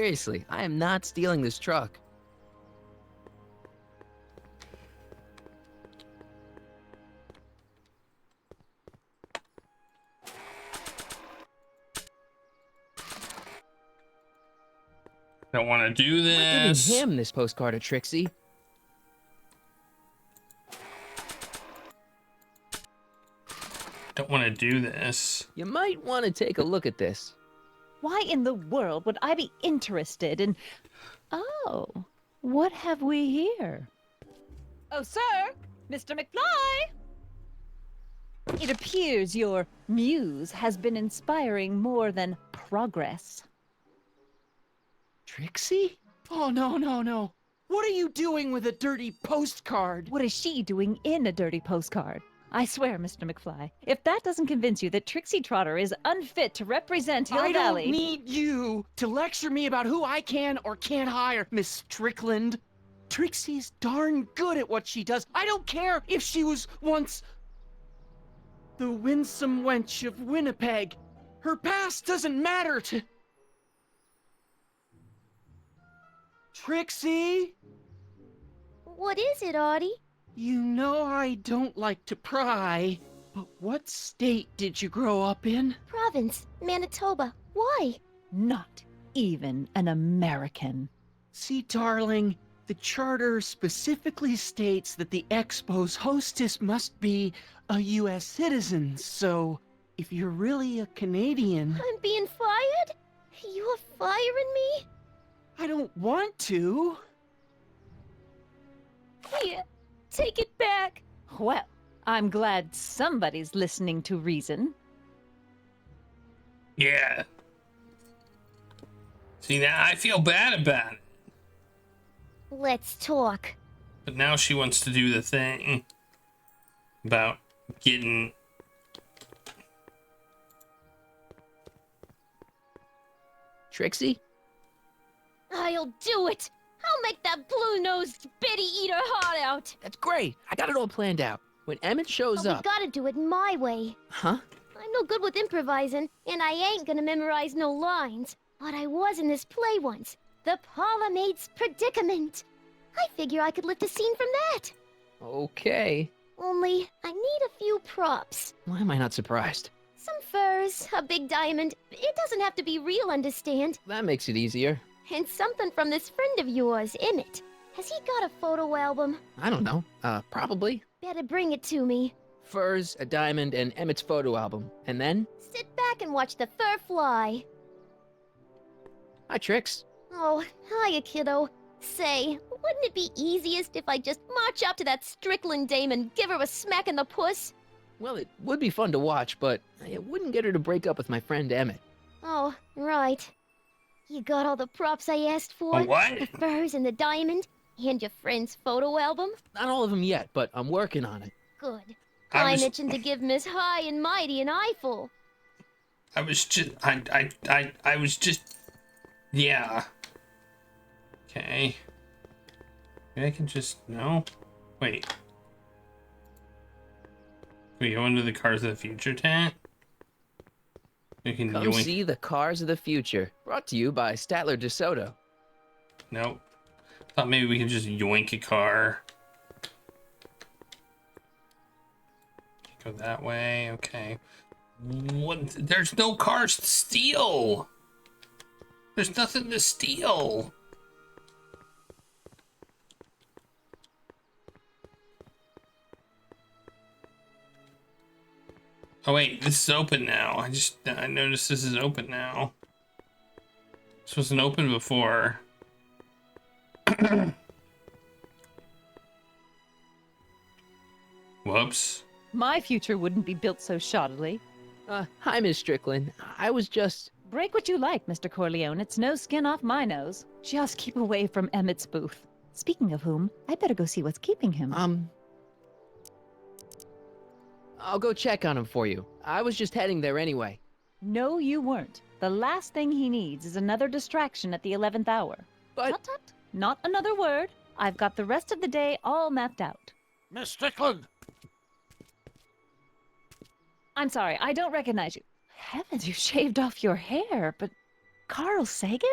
Seriously, I am not stealing this truck. Don't want to do this. I'm giving him this postcard of Trixie. Don't want to do this. You might want to take a look at this. Why in the world would I be interested in... Oh, what have we here? Oh, sir! Mr. McFly! It appears your muse has been inspiring more than progress. Trixie? Oh, no, no, no. What are you doing with a dirty postcard? What is she doing in a dirty postcard? I swear, Mr. McFly, if that doesn't convince you that Trixie Trotter is unfit to represent Hill I Valley... don't need you to lecture me about who I can or can't hire, Miss Strickland. Trixie's darn good at what she does. I don't care if she was once the winsome wench of Winnipeg. Her past doesn't matter to... Trixie? What is it, Audie? You know I don't like to pry, but what state did you grow up in? Province, Manitoba. Why? Not even an American. See, darling, the charter specifically states that the Expo's hostess must be a U.S. citizen, so if you're really a Canadian... I'm being fired? You're firing me? I don't want to. Here, take it back. Well, I'm glad somebody's listening to reason. Yeah. See, now I feel bad about it. Let's talk. But now she wants to do the thing about getting... Trixie? I'll do it. I'll make that blue-nosed bitty eat her heart out. That's great. I got it all planned out. When Emmett shows But we up... gotta do it my way. Huh? I'm no good with improvising, and I ain't gonna memorize no lines. But I was in this play once. The Parlourmaid's Predicament. I figure I could lift a scene from that. Okay. Only, I need a few props. Why am I not surprised? Some furs, a big diamond. It doesn't have to be real, understand? That makes it easier. And something from this friend of yours, Emmett. Has he got a photo album? I don't know. Probably. Better bring it to me. Furs, a diamond, and Emmett's photo album. And then? Sit back and watch the fur fly. Hi, Trix. Oh, hiya, kiddo. Say, wouldn't it be easiest if I just march up to that Strickland dame and give her a smack in the puss? Well, it would be fun to watch, but it wouldn't get her to break up with my friend Emmett. Oh, right. You got all the props I asked for? A what? The furs and the diamond? And your friend's photo album? Not all of them yet, but I'm working on it. Good. I I'm was- itching to give Miss High and Mighty an eyeful. I was just... I was just... Yeah. Okay. Maybe I can just... No? Wait. Can we go into the Cars of the Future tent? We can Come yoink... see the Cars of the Future. Brought to you by Statler DeSoto. Nope. Thought maybe we could just yoink a car. Go that way, okay. What? There's no cars to steal! There's nothing to steal! Oh wait, this is open now. I noticed this is open now. This wasn't open before. Whoops. My future wouldn't be built so shoddily. Hi, Miss Strickland. I was just... Break what you like, Mr. Corleone. It's no skin off my nose. Just keep away from Emmett's booth. Speaking of whom, I better go see what's keeping him. I'll go check on him for you. I was just heading there anyway. No, you weren't. The last thing he needs is another distraction at the 11th hour. But... Tut tut. Not another word. I've got the rest of the day all mapped out. Miss Strickland! I'm sorry, I don't recognize you. Heavens, you shaved off your hair, but... Carl Sagan?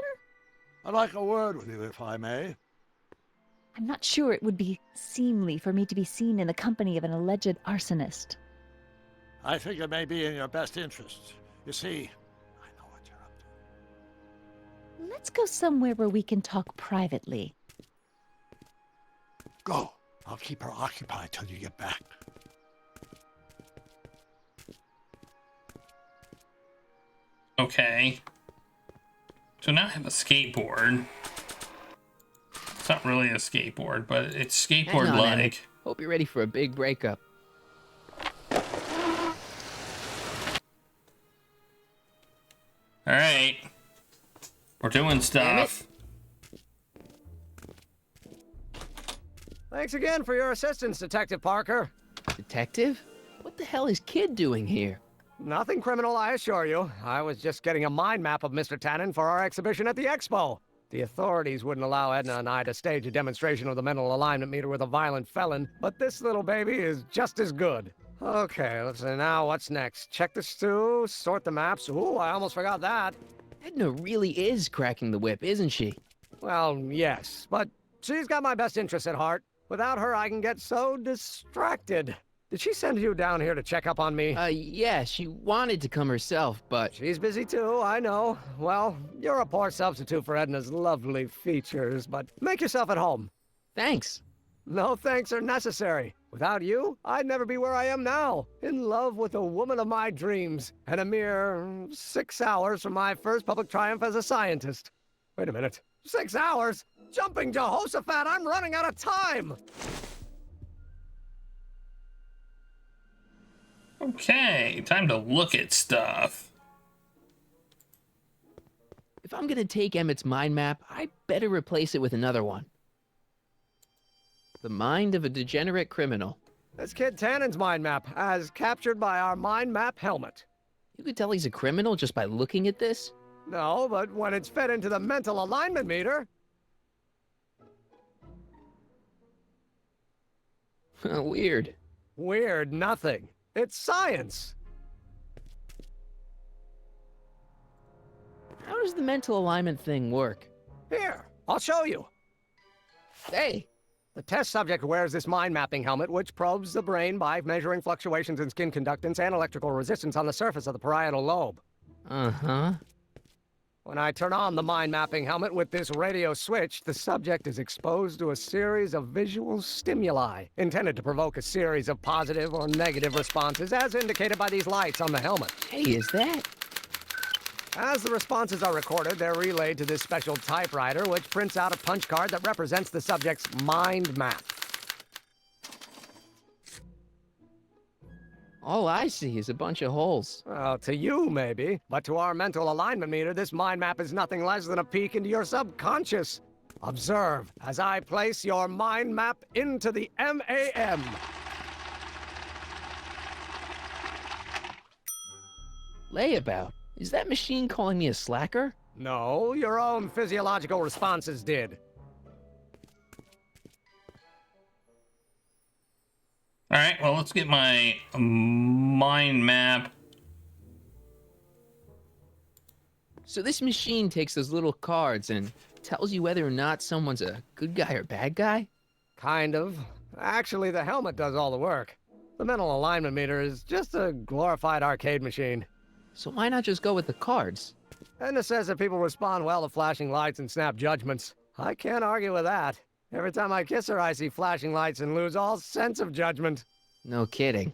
I'd like a word with you, if I may. I'm not sure it would be seemly for me to be seen in the company of an alleged arsonist. I think it may be in your best interest. You see, I know what you're up to. Let's go somewhere where we can talk privately. Go. I'll keep her occupied till you get back. Okay. So now I have a skateboard. It's not really a skateboard, but it's Hang on, skateboard-like. Emmett. Hope you're ready for a big breakup. All right. We're doing stuff. Thanks again for your assistance, Detective Parker. Detective? What the hell is Kid doing here? Nothing criminal, I assure you. I was just getting a mind map of Mr. Tannen for our exhibition at the expo. The authorities wouldn't allow Edna and I to stage a demonstration of the mental alignment meter with a violent felon, but this little baby is just as good. Okay, let's see now, what's next? Check the stew, sort the maps. Ooh, I almost forgot that. Edna really is cracking the whip, isn't she? Well, yes, but she's got my best interests at heart. Without her, I can get so distracted. Did she send you down here to check up on me? Yeah, she wanted to come herself, but... She's busy too, I know. Well, you're a poor substitute for Edna's lovely features, but make yourself at home. Thanks. No thanks are necessary. Without you, I'd never be where I am now, in love with the woman of my dreams, and a mere 6 hours from my first public triumph as a scientist. Wait a minute. 6 hours? Jumping Jehoshaphat, I'm running out of time! Okay, time to look at stuff. If I'm gonna take Emmett's mind map, I better replace it with another one. The mind of a degenerate criminal. That's Kid Tannen's mind map, as captured by our mind map helmet. You could tell he's a criminal just by looking at this? No, but when it's fed into the mental alignment meter... Weird. Weird nothing. It's science. How does the mental alignment thing work? Here, I'll show you. Hey! The test subject wears this mind mapping helmet, which probes the brain by measuring fluctuations in skin conductance and electrical resistance on the surface of the parietal lobe. Uh-huh. When I turn on the mind mapping helmet with this radio switch, the subject is exposed to a series of visual stimuli intended to provoke a series of positive or negative responses, as indicated by these lights on the helmet. Hey, is that... As the responses are recorded, they're relayed to this special typewriter, which prints out a punch card that represents the subject's mind map. All I see is a bunch of holes. Well, to you, maybe. But to our mental alignment meter, this mind map is nothing less than a peek into your subconscious. Observe as I place your mind map into the MAM. Layabout. Is that machine calling me a slacker? No, your own physiological responses did. All right, well, let's get my mind map. So this machine takes those little cards and tells you whether or not someone's a good guy or bad guy? Kind of. Actually, the helmet does all the work. The mental alignment meter is just a glorified arcade machine. So why not just go with the cards? Edna says that people respond well to flashing lights and snap judgments. I can't argue with that. Every time I kiss her, I see flashing lights and lose all sense of judgment. No kidding.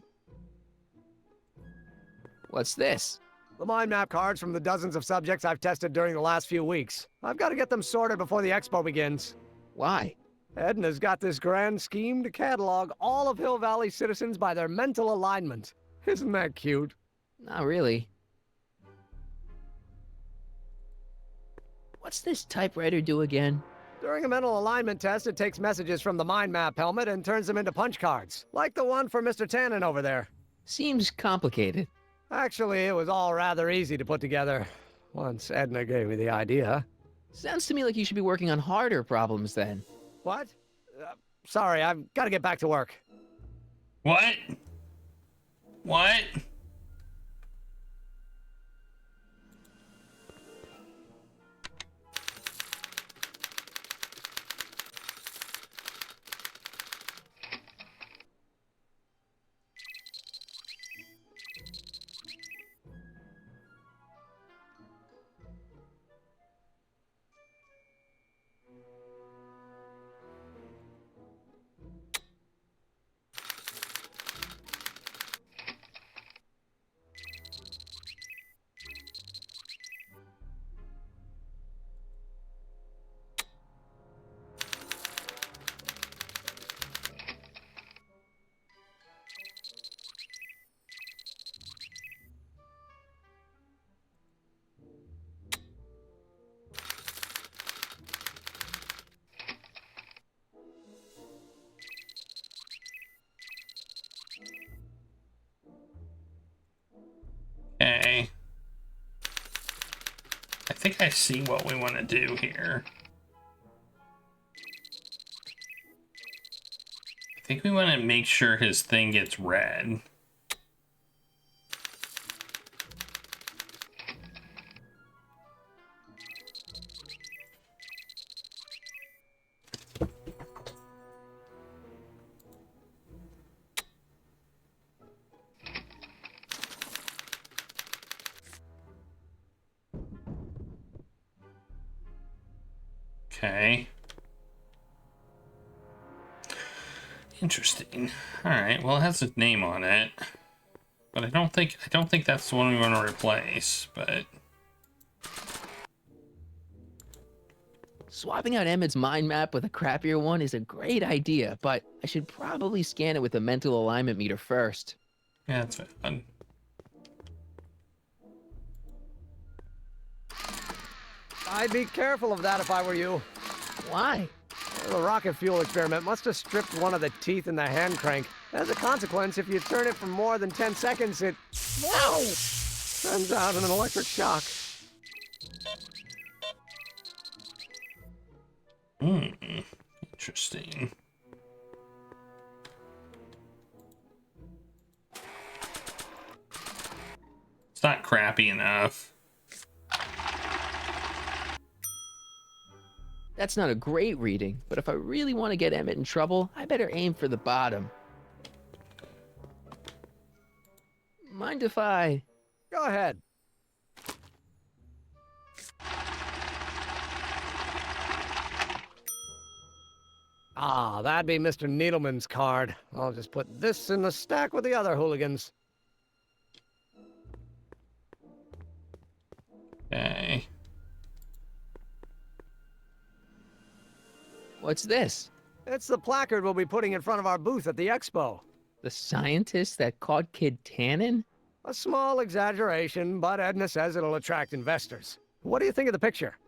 What's this? The mind map cards from the dozens of subjects I've tested during the last few weeks. I've got to get them sorted before the expo begins. Why? Edna's got this grand scheme to catalog all of Hill Valley citizens by their mental alignment. Isn't that cute? Not really. What's this typewriter do again? During a mental alignment test, it takes messages from the mind map helmet and turns them into punch cards, like the one for Mr. Tannen over there. Seems complicated. Actually, it was all rather easy to put together, once Edna gave me the idea. Sounds to me like you should be working on harder problems then. What? Sorry, I've got to get back to work. What? What? think I see what we want to do here. I think we want to make sure his thing gets red. Okay. Interesting. All right. Well, it has a name on it, but I don't think that's the one we want to replace. But Swapping out Emmett's mind map with a crappier one is a great idea, but I should probably scan it with a mental alignment meter first. yeah, that's fun. I'd be careful of that if I were you. Why? The rocket fuel experiment must have stripped one of the teeth in the hand crank. As a consequence, if you turn it for more than 10 seconds, it sends out an electric shock. Interesting. It's not crappy enough. That's not a great reading, but if I really want to get Emmett in trouble, I better aim for the bottom. Mind if I... Go ahead. Ah, that'd be Mr. Needleman's card. I'll just put this in the stack with the other hooligans. Okay. What's this? It's the placard we'll be putting in front of our booth at the expo. The scientist that caught Kid Tannen? A small exaggeration, but Edna says it'll attract investors. What do you think of the picture?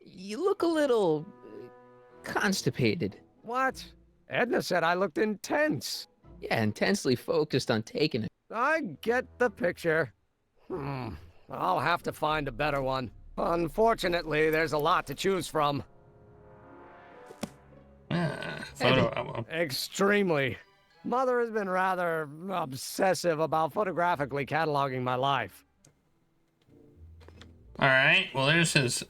You look a little... constipated. What? Edna said I looked intense. Yeah, intensely focused on taking it. I get the picture. I'll have to find a better one. Unfortunately, there's a lot to choose from. Photo album. Extremely. Mother has been rather obsessive about photographically cataloging my life. All right. Well, there's his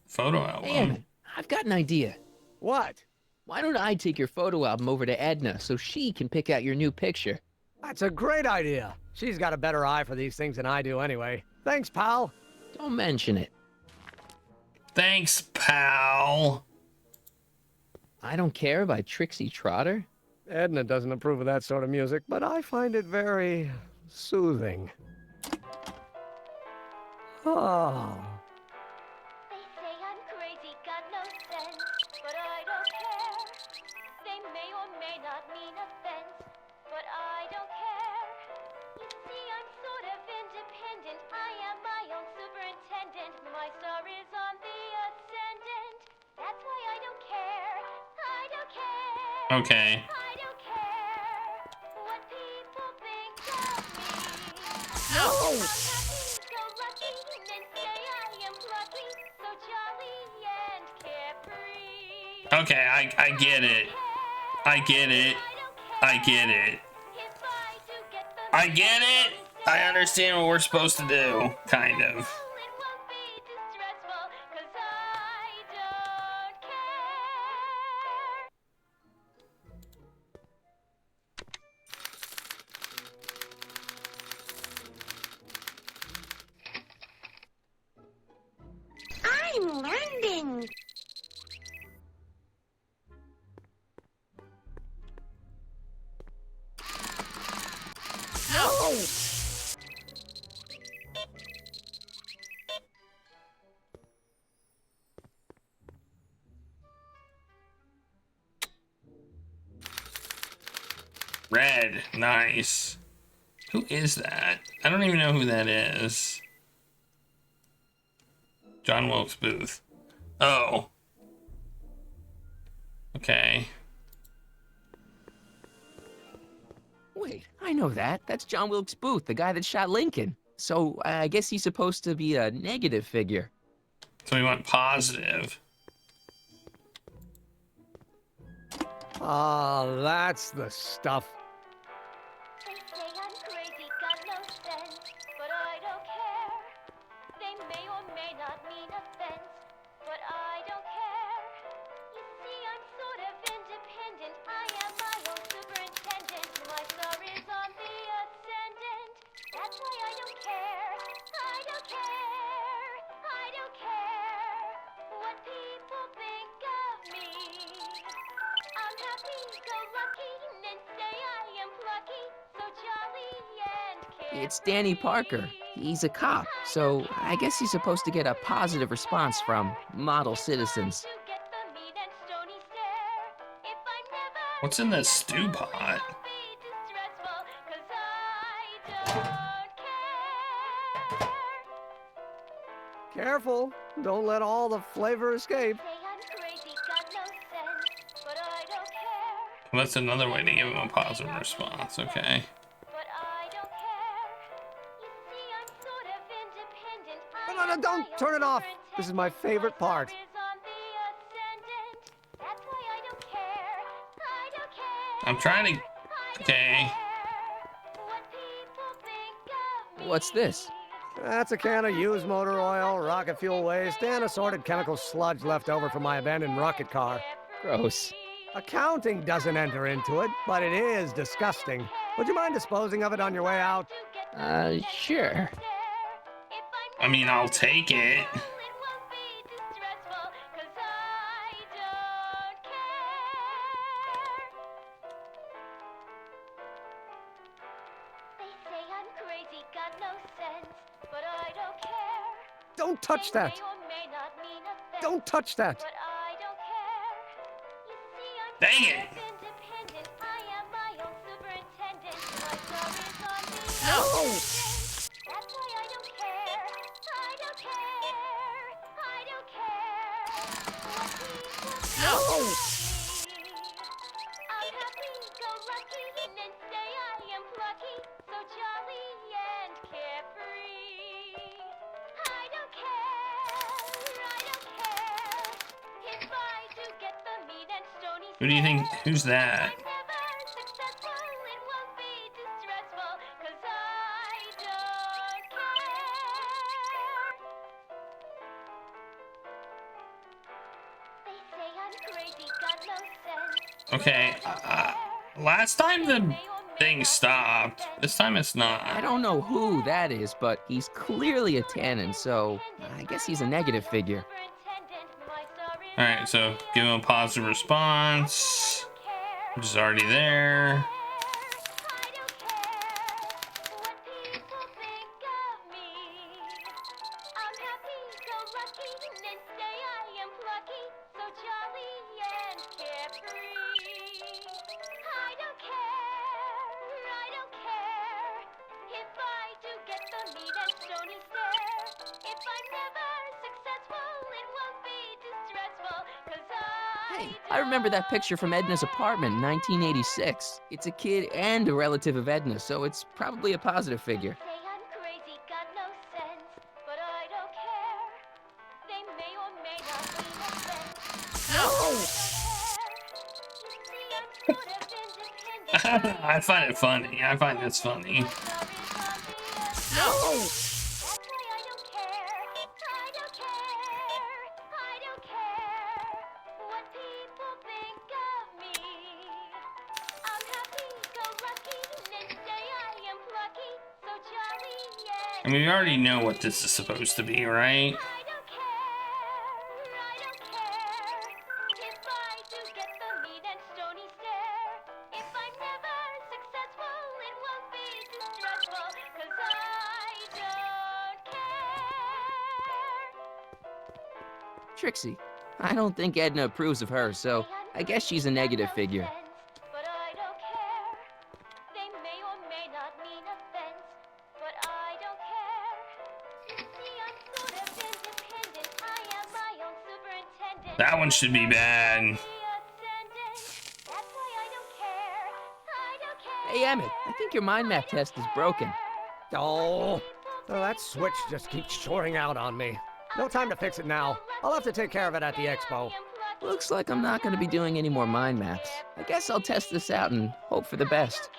photo album. Hey, Emmett, I've got an idea. What? Why don't I take your photo album over to Edna so she can pick out your new picture? That's a great idea. She's got a better eye for these things than I do anyway. Thanks, pal. Don't mention it. Thanks, pal. I Don't Care by Trixie Trotter? Edna doesn't approve of that sort of music, but I find it very soothing. Oh. They say I'm crazy, got no sense, but I don't care. They may or may not mean offense, but I don't care. You see, I'm sort of independent. I am my own superintendent. My star is on the ascendant. That's why I don't care. I don't care. Okay. I don't care what people think of me. No! I'm happy, so lucky, and say I am plucky, so jolly and carefree. Okay, I get it. I get it. I get it. I get it. I understand what we're supposed to do, kind of. I'm learning. No! Red, nice. Who is that? I don't even know who that is. John Wilkes Booth. Oh. Okay. Wait, I know that. That's John Wilkes Booth, the guy that shot Lincoln. So I guess he's supposed to be a negative figure. So we went positive. Ah, that's the stuff. They say I'm crazy, got no sense, but I don't care. They may or may not mean offense, but I don't care. You see, I'm sort of independent. I am my own superintendent. My star is on the ascendant. That's why I don't care. I don't care. I don't care what people think of me. I'm happy-go-lucky and say I am plucky, so jolly and carefree. It's Danny Parker. He's a cop, so I guess he's supposed to get a positive response from model citizens. To get the mean and stony stare. If I'm never What's in this stew pot? won't be distressful, 'cause I don't care. Careful, don't let all the flavor escape. Say I'm crazy, got no sense, but I don't care. Well, that's another way to give him a positive response. Okay. But I don't care. You see, I'm sort of independent. I No, am don't my own turn it off. This is my favorite part. superintendent. My star is on the ascendant. That's why I don't care. I don't care. I'm trying to. I don't Okay. care what people think of me. What's this? That's a can of used motor oil, rocket fuel waste, and assorted chemical sludge left over from my abandoned rocket car. Gross. Accounting doesn't enter into it, but it is disgusting. Would you mind disposing of it on your way out? Sure. I mean, I'll take it. It won't be distressful, 'cause I don't care. They say I'm crazy, got no sense, but I don't care. Don't touch They that. may or may not mean offense, Don't touch that. but I don't care. You see, I'm Dang sort it. of independent. I am my own superintendent. My star is on the Ow. ascendant. That's why I don't care. I don't care. I don't care what people think Ow. of me. I'm happy-go-lucky and say I am plucky, so jolly and carefree. I don't care. I don't care if I do get the mean and stony Who do you think? stare. Who's that? I'm never successful, it won't be distressful, 'cause I don't care. They say I'm crazy, got no sense. Okay. Last time the thing stopped. This time it's I not. don't know who that is, but he's clearly a Tannen, so I guess he's a negative figure. All right. So give him a positive response, which is already there. I don't care what people think of me. I'm happy-go-lucky and say I am plucky, so jolly and carefree. I don't care if I do get the mean and stony stare. If I'm never successful, it won't be distressful, 'cause Hey, I remember that picture from Edna's apartment in 1986. It's a kid and a relative of Edna, so it's probably a positive figure. Say I'm crazy, got no sense, but I don't care. They may or may not mean offense. I don't care. You see, I'm sort of independent. I find it funny. I find this funny. My star is on the ascendant. That's why I don't care. I don't care. I don't care what people think of me. I'm happy-go-lucky and say I am plucky, so jolly I and mean, we already know what this is supposed to be, right? I don't care. I don't care if I do get the mean and stony stare. If I'm never successful, it won't be distressful, 'cause I don't care. Trixie, I don't think Edna approves of her, so I guess she's a negative figure. But I don't care. They may or may not mean offense, but I don't care. You see, I'm sort of independent. I am my own superintendent. That one should be bad. The ascendant. That's why I don't care. I don't care. Hey, Hey, Emmett, I think your mind map test is broken. Oh, that switch just keeps shoring out on me. No time to fix it now. I'll have to take care of it at the expo. Looks like I'm not going to be doing any more mind maps. I guess I'll test this out and hope for the best.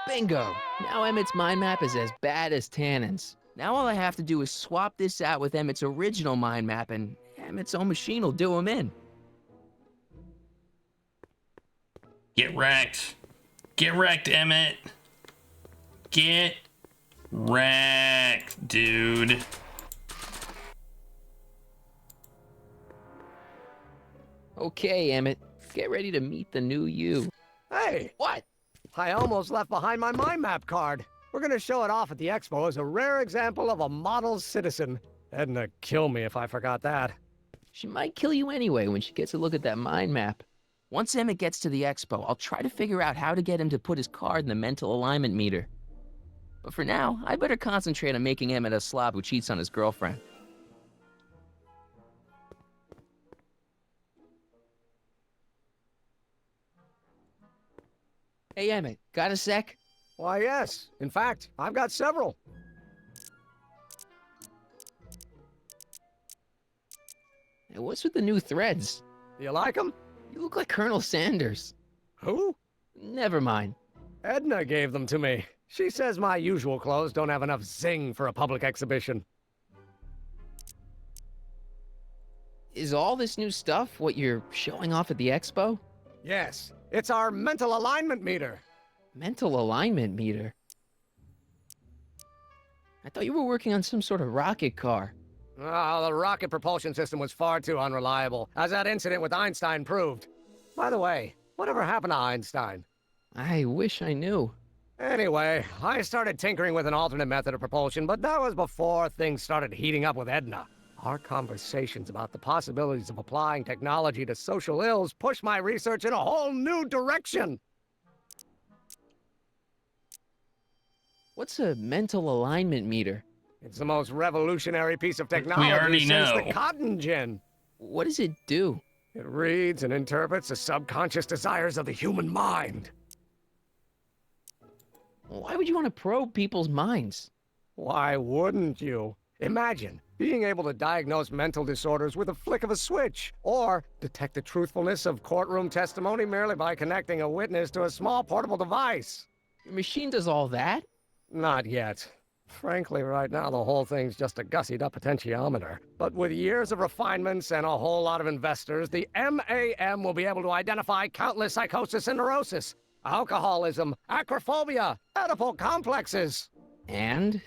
Bingo! Now Emmett's mind map is as bad as Tannen's. Now all I have to do is swap this out with Emmett's original mind map, and Emmett's own machine will do him in. Get wrecked. Get wrecked, Emmett. Get wrecked, dude. Okay, Emmett, get ready to meet the new you. Hey, What? I almost left behind my mind map card. We're gonna show it off at the expo as a rare example of a model citizen. Edna kill me if I forgot that. She might kill you anyway when she gets a look at that mind map. Once Emmett gets to the expo, I'll try to figure out how to get him to put his card in the mental alignment meter. But for now, I better concentrate on making Emmett a slob who cheats on his girlfriend. Hey, Emmett, got a sec? Why, yes. In fact, I've got several. Hey, what's with the new threads? Do you like them? You look like Colonel Sanders. Who? Never mind. Edna gave them to me. She says my usual clothes don't have enough zing for a public exhibition. Is all this new stuff what you're showing off at the expo? Yes, it's our mental alignment meter. Mental alignment meter? I thought you were working on some sort of rocket car. Oh, the rocket propulsion system was far too unreliable, as that incident with Einstein proved. By the way, whatever happened to Einstein? I wish I knew. Anyway, I started tinkering with an alternate method of propulsion, but that was before things started heating up with Edna. Our conversations about the possibilities of applying technology to social ills pushed my research in a whole new direction. What's a mental alignment meter? It's the most revolutionary piece of technology already since know. the cotton gin. What does it do? It reads and interprets the subconscious desires of the human mind. Why would you want to probe people's minds? Why wouldn't you? Imagine being able to diagnose mental disorders with a flick of a switch, or detect the truthfulness of courtroom testimony merely by connecting a witness to a small portable device. Your machine does all that? Not yet. Frankly, right now, the whole thing's just a gussied-up potentiometer. But with years of refinements and a whole lot of investors, the MAM will be able to identify countless psychosis and neurosis, alcoholism, acrophobia, Oedipal complexes. And?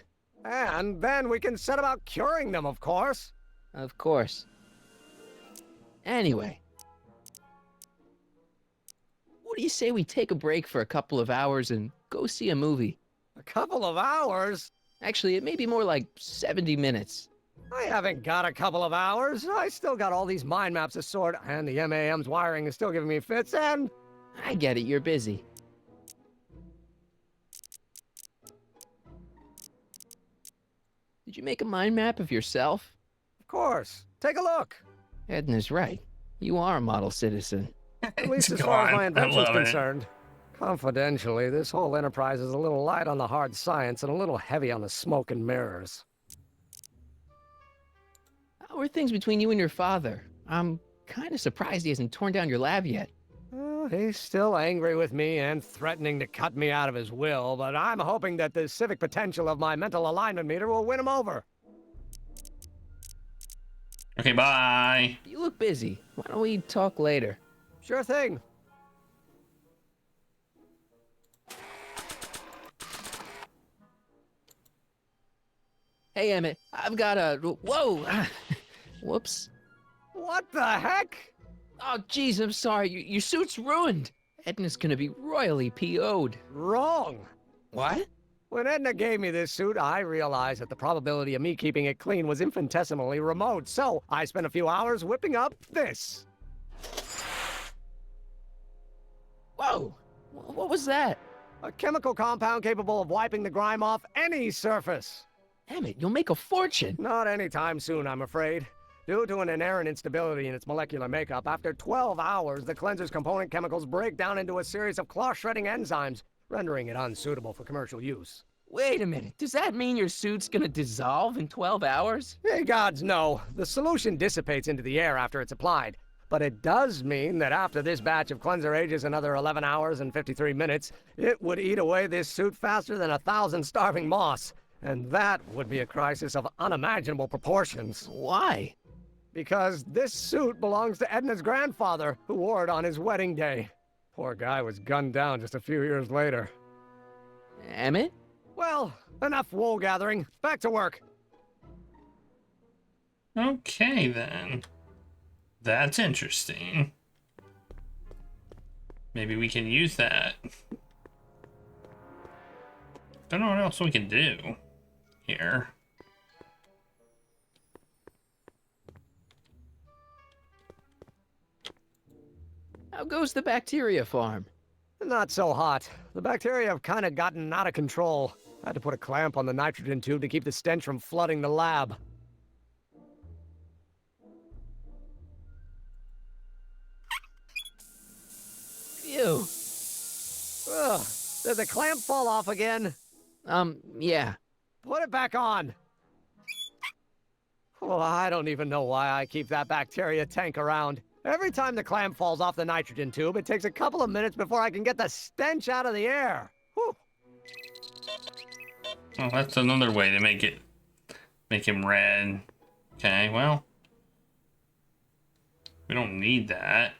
And then we can set about curing them, of course. Of course. Anyway. What do you say we take a break for a couple of hours and go see a movie? A couple of hours? Actually, it may be more like 70 minutes. I haven't got a couple of hours. I still got all these mind maps to sort, and the MAM's wiring is still giving me fits, and... I get it, you're busy. Did you make a mind map of yourself? Of course. Take a look. Edna's right. You are a model citizen. At least as Go far as on. my I invention's love it. concerned. Confidentially, this whole enterprise is a little light on the hard science and a little heavy on the smoke and mirrors. How are things between you and your father? I'm kind of surprised he hasn't torn down your lab yet. He's still angry with me and threatening to cut me out of his will, but I'm hoping that the civic potential of my mental alignment meter will win him over. Okay, bye. You look busy. Why don't we talk later? Sure thing. Hey, Emmett, I've got a... Whoa! Whoops. What the heck? Oh, jeez, I'm sorry. Your suit's ruined. Edna's gonna be royally PO'd. Wrong. What? When Edna gave me this suit, I realized that the probability of me keeping it clean was infinitesimally remote, so I spent a few hours whipping up this. Whoa! What was that? A chemical compound capable of wiping the grime off any surface. Emmett, you'll make a fortune. Not anytime soon, I'm afraid. Due to an inherent instability in its molecular makeup, after 12 hours, the cleanser's component chemicals break down into a series of cloth-shredding enzymes, rendering it unsuitable for commercial use. Wait a minute, does that mean your suit's gonna dissolve in 12 hours? Hey, gods, no. The solution dissipates into the air after it's applied. But it does mean that after this batch of cleanser ages another 11 hours and 53 minutes, it would eat away this suit faster than 1,000 starving moths. And that would be a crisis of unimaginable proportions. Why? Because this suit belongs to Edna's grandfather, who wore it on his wedding day. Poor guy was gunned down just a few years later. Emmett? Well, enough wool gathering. Back to work. Okay, then. That's interesting. Maybe we can use that. Don't know what else we can do here. How goes the bacteria farm? Not so hot. The bacteria have kind of gotten out of control. I had to put a clamp on the nitrogen tube to keep the stench from flooding the lab. Phew. Ugh. Did the clamp fall off again? Yeah. Put it back on. Oh, I don't even know why I keep that bacteria tank around. Every time the clamp falls off the nitrogen tube, it takes a couple of minutes before I can get the stench out of the air. Whew. Oh, that's another way to make him red. Okay, well. We don't need that.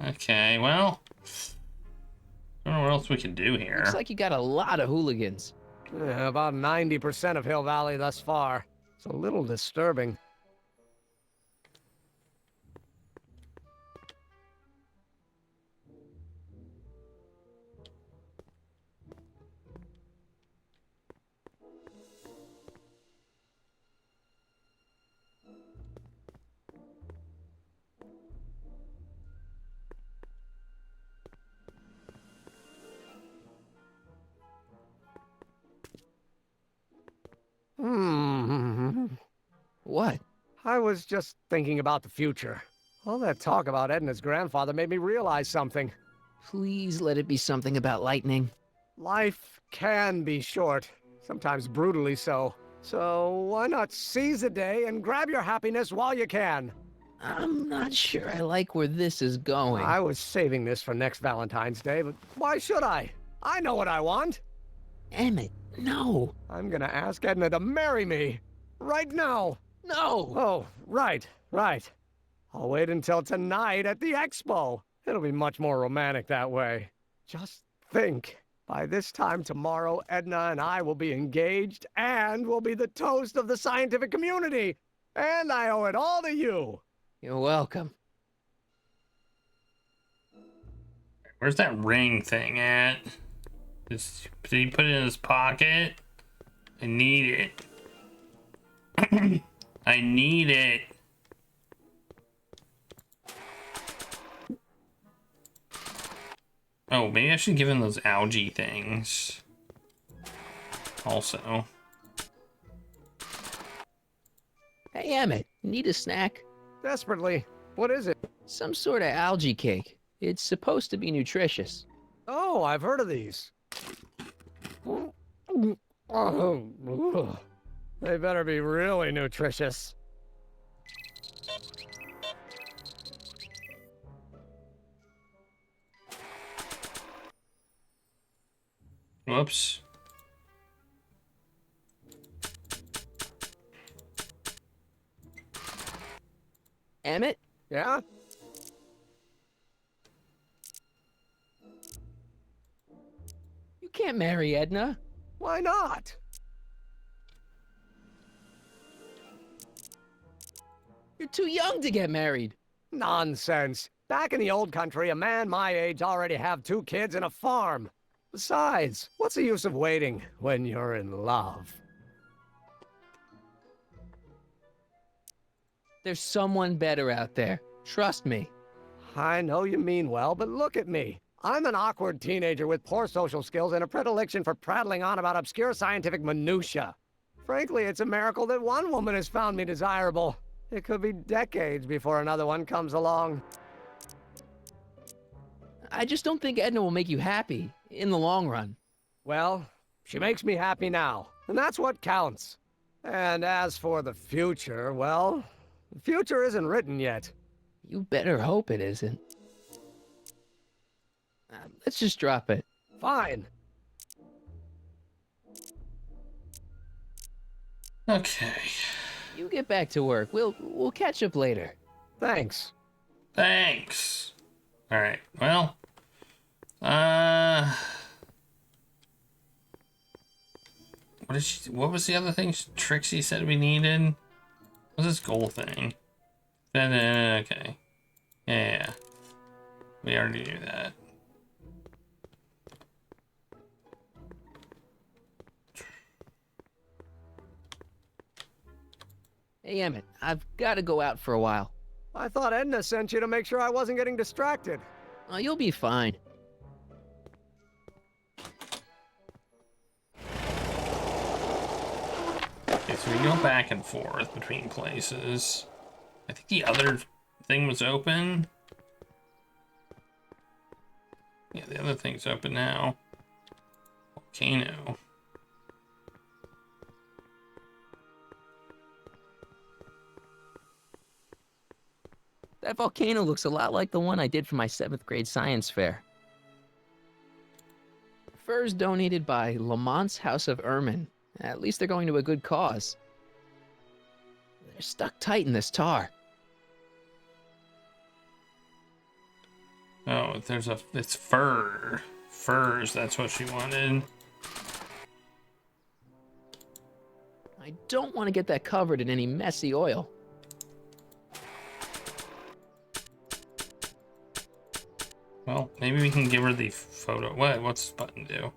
Okay, well. I don't know what else we can do here. Looks like you got a lot of hooligans. Yeah, about 90% of Hill Valley thus far. It's a little disturbing. What? I was just thinking about the future. All that talk about Edna's grandfather made me realize something. Please let it be something about lightning. Life can be short, sometimes brutally so. So why not seize the day and grab your happiness while you can? I'm not sure I like where this is going. I was saving this for next Valentine's Day, but why should I? I know what I want. Emmett, no. I'm gonna ask Edna to marry me. Right now. No! Oh, right. I'll wait until tonight at the expo. It'll be much more romantic that way. Just think. By this time tomorrow, Edna and I will be engaged and will be the toast of the scientific community. And I owe it all to you. You're welcome. Where's that ring thing at? Did he put it in his pocket? I need it. I need it. Oh, maybe I should give him those algae things. Also. Hey, Emmett, need a snack? Desperately. What is it? Some sort of algae cake. It's supposed to be nutritious. Oh, I've heard of these. Oh, they better be really nutritious. Whoops. Emmett? Yeah? You can't marry Edna. Why not? You're too young to get married. Nonsense. Back in the old country, a man my age already have 2 kids and a farm. Besides, what's the use of waiting when you're in love? There's someone better out there. Trust me. I know you mean well, but look at me. I'm an awkward teenager with poor social skills and a predilection for prattling on about obscure scientific minutiae. Frankly, it's a miracle that one woman has found me desirable. It could be decades before another one comes along. I just don't think Edna will make you happy in the long run. Well, she makes me happy now, and that's what counts. And as for the future, well, the future isn't written yet. You better hope it isn't. Let's just drop it. Fine. Okay. You get back to work. We'll catch up later. Thanks. Thanks. All right. Well, what was the other thing Trixie said we needed? What's this goal thing? Okay. Yeah. We already knew that. Hey, Emmett, I've got to go out for a while. I thought Edna sent you to make sure I wasn't getting distracted. Oh, you'll be fine. Okay, so we go back and forth between places. I think the other thing was open. Yeah, the other thing's open now. Volcano. That volcano looks a lot like the one I did for my 7th grade science fair. Furs donated by Lamont's House of Ermine. At least they're going to a good cause. They're stuck tight in this tar. Oh, it's fur. Furs, that's what she wanted. I don't want to get that covered in any messy oil. Well, maybe we can give her the photo. What's this button do?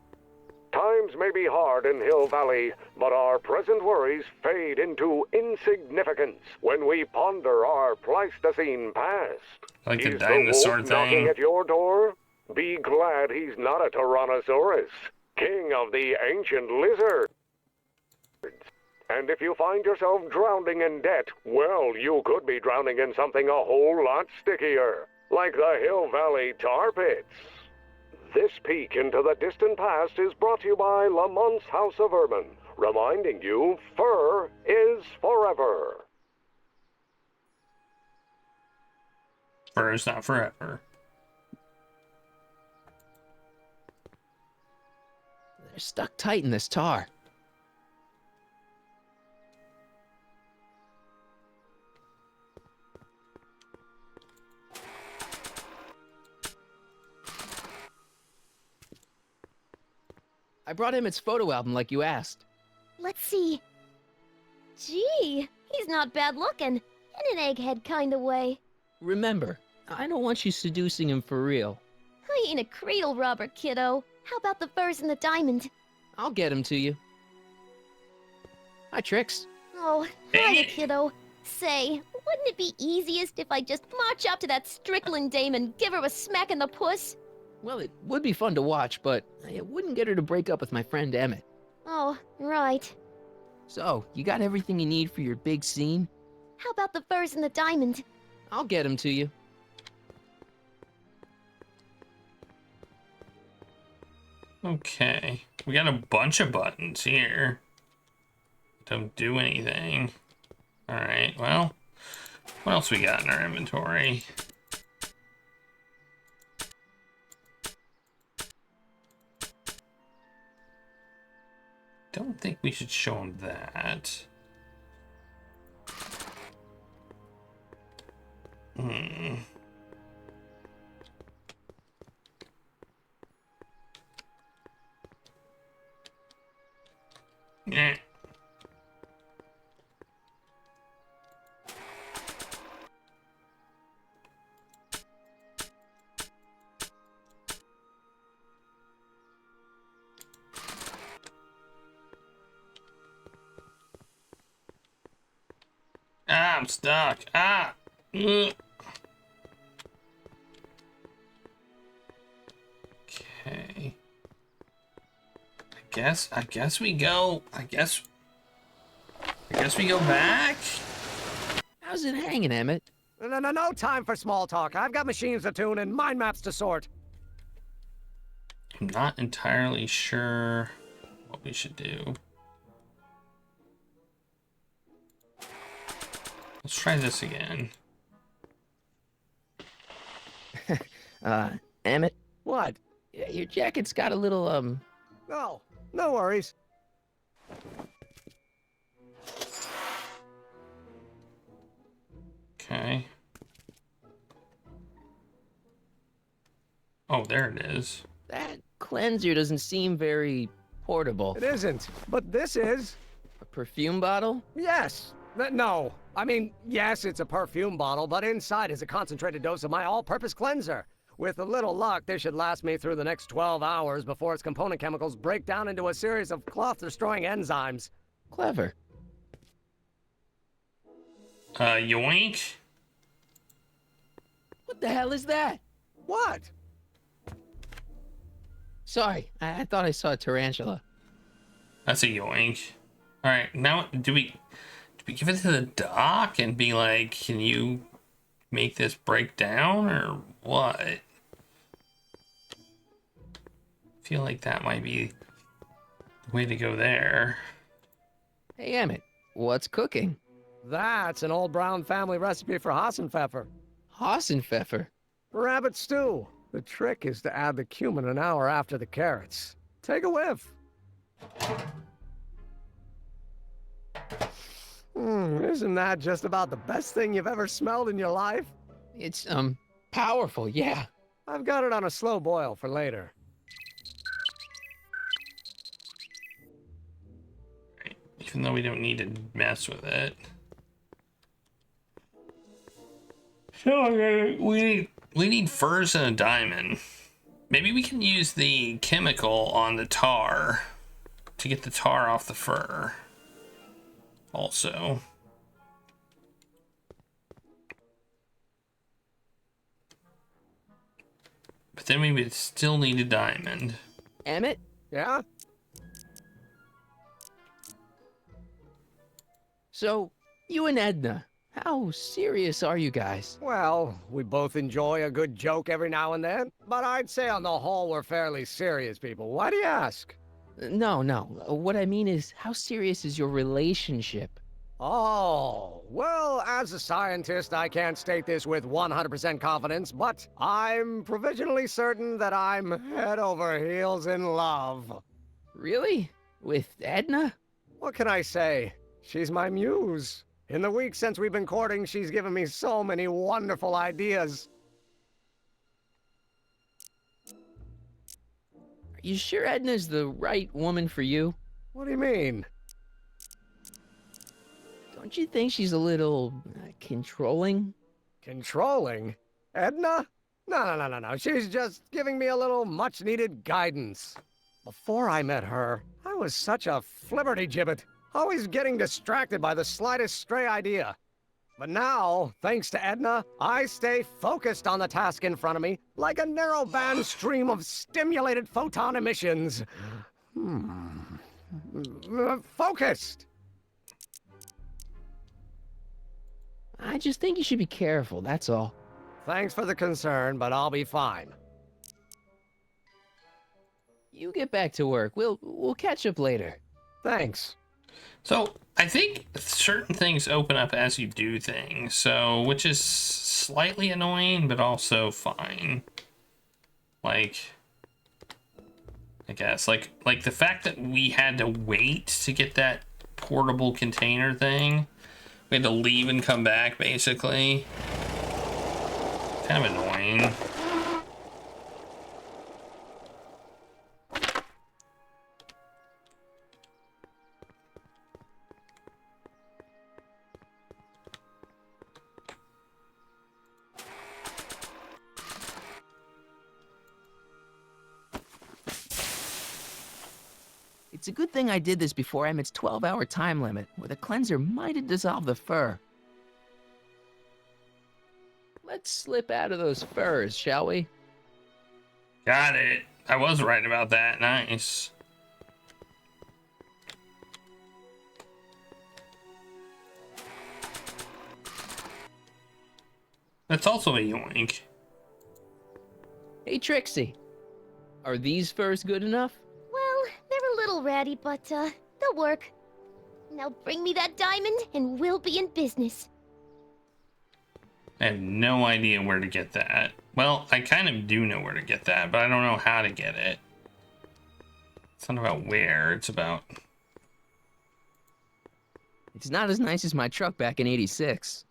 Times may be hard in Hill Valley, but our present worries fade into insignificance when we ponder our Pleistocene past. Like the Is dinosaur wolf knocking thing. at your door? Be glad he's not a Tyrannosaurus, king of the ancient lizards. And if you find yourself drowning in debt, well, you could be drowning in something a whole lot stickier, like the Hill Valley tar pits. This peek into the distant past is brought to you by Lamont's House of Ermine, reminding you fur is forever. Fur is not forever. They're stuck tight in this tar. I brought him its photo album like you asked. Let's see. Gee, he's not bad looking. In an egghead kind of way. Remember, I don't want you seducing him for real. I ain't a cradle robber, kiddo. How about the furs and the diamond? I'll get him to you. Hi, Trix. Oh, Dang hiya, it. kiddo. Say, wouldn't it be easiest if I just march up to that Strickland dame and give her a smack in the puss? Well, it would be fun to watch, but it wouldn't get her to break up with my friend Emmett. Oh, right. So, you got everything you need for your big scene? How about the furs and the diamond? I'll get him to you. Okay. We got a bunch of buttons here. Don't do anything. Alright, well. What else we got in our inventory? Don't think we should show him that. Yeah. Ah, I'm stuck. Ah. Ugh. guess we go. I guess we go back. How's it hanging, Emmett? No time for small talk. I've got machines to tune and mind maps to sort. I'm not entirely sure what we should do. Let's try this again. Emmett, What? your jacket's got a little, Oh, no worries. Okay. Oh, there it is. that cleanser doesn't seem very portable. It isn't, but this is. A perfume bottle? Yes. No. I mean, yes, it's a perfume bottle, but inside is a concentrated dose of my all-purpose cleanser. With a little luck, this should last me through the next 12 hours before its component chemicals break down into a series of cloth-destroying enzymes. Clever. Yoink. What the hell is that? What? Sorry, I thought I saw a tarantula. That's a yoink. All right, now do we give it to the doc and be like, can you make this break down or what? I feel like that might be the way to go there. Hey, Emmett, what's cooking? That's an old Brown family recipe for Hassenpfeffer. Hassenpfeffer. Rabbit stew. The trick is to add the cumin an hour after the carrots. Take a whiff. Isn't that just about the best thing you've ever smelled in your life? It's, powerful, yeah. I've got it on a slow boil for later. Even though we don't need to mess with it. So we need furs and a diamond. Maybe we can use the chemical on the tar to get the tar off the fur. Also. But then we would still need a diamond. Emmett? Yeah? So, you and Edna, how serious are you guys? Well, we both enjoy a good joke every now and then, but I'd say on the whole we're fairly serious people. Why do you ask? No. What I mean is, how serious is your relationship? Oh, well, as a scientist, I can't state this with 100% confidence, but I'm provisionally certain that I'm head over heels in love. Really? With Edna? What can I say? She's my muse. In the weeks since we've been courting, she's given me so many wonderful ideas. Are you sure Edna's the right woman for you? What do you mean? Don't you think she's a little controlling? Controlling? Edna? No. She's just giving me a little much-needed guidance. Before I met her, I was such a flibberty-gibbet, always getting distracted by the slightest stray idea. But now, thanks to Edna, I stay focused on the task in front of me, like a narrow-band stream of stimulated photon emissions. Focused! I just think you should be careful, that's all. Thanks for the concern, but I'll be fine. You get back to work. We'll catch up later. Thanks. So I think certain things open up as you do things, so which is slightly annoying, but also fine. Like, I guess, like the fact that we had to wait to get that portable container thing. We had to leave and come back, basically. Kind of annoying. It's a good thing I did this before Emmett's 12-hour time limit, where the cleanser might have dissolved the fur. Let's slip out of those furs, shall we? Got it. I was right about that. Nice. That's also a yoink. Hey, Trixie. Are these furs good enough? Well, they're a little ratty, but, they'll work. Now bring me that diamond, and we'll be in business. I have no idea where to get that. Well, I kind of do know where to get that, but I don't know how to get it. It's not about where, it's about... It's not as nice as my truck back in '86.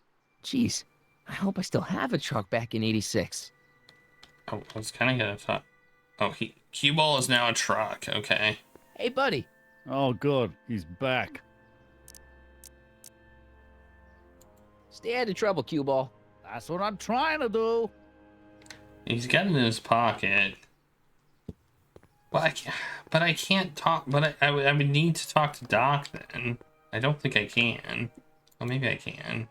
Jeez, I hope I still have a truck back in '86. Oh, I was kind of gonna talk... Oh, Cue Ball is now a truck, okay. Hey, buddy. Oh, good. He's back. Stay out of trouble, Cue Ball. That's what I'm trying to do. He's got it in his pocket. Well, I can't talk, but I would need to talk to Doc then. I don't think I can. Well, maybe I can.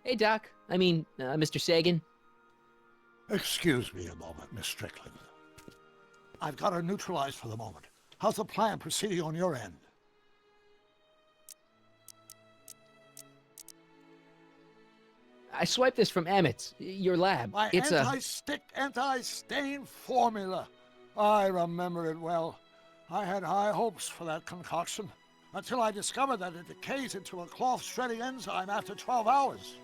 Hey, Doc. I mean, Mr. Sagan. Excuse me a moment, Miss Strickland. I've got her neutralized for the moment. How's the plan proceeding on your end? I swiped this from Emmett's, your lab. My It's anti-stick, anti-stain formula. I remember it well. I had high hopes for that concoction, until I discovered that it decays into a cloth-shredding enzyme after 12 hours.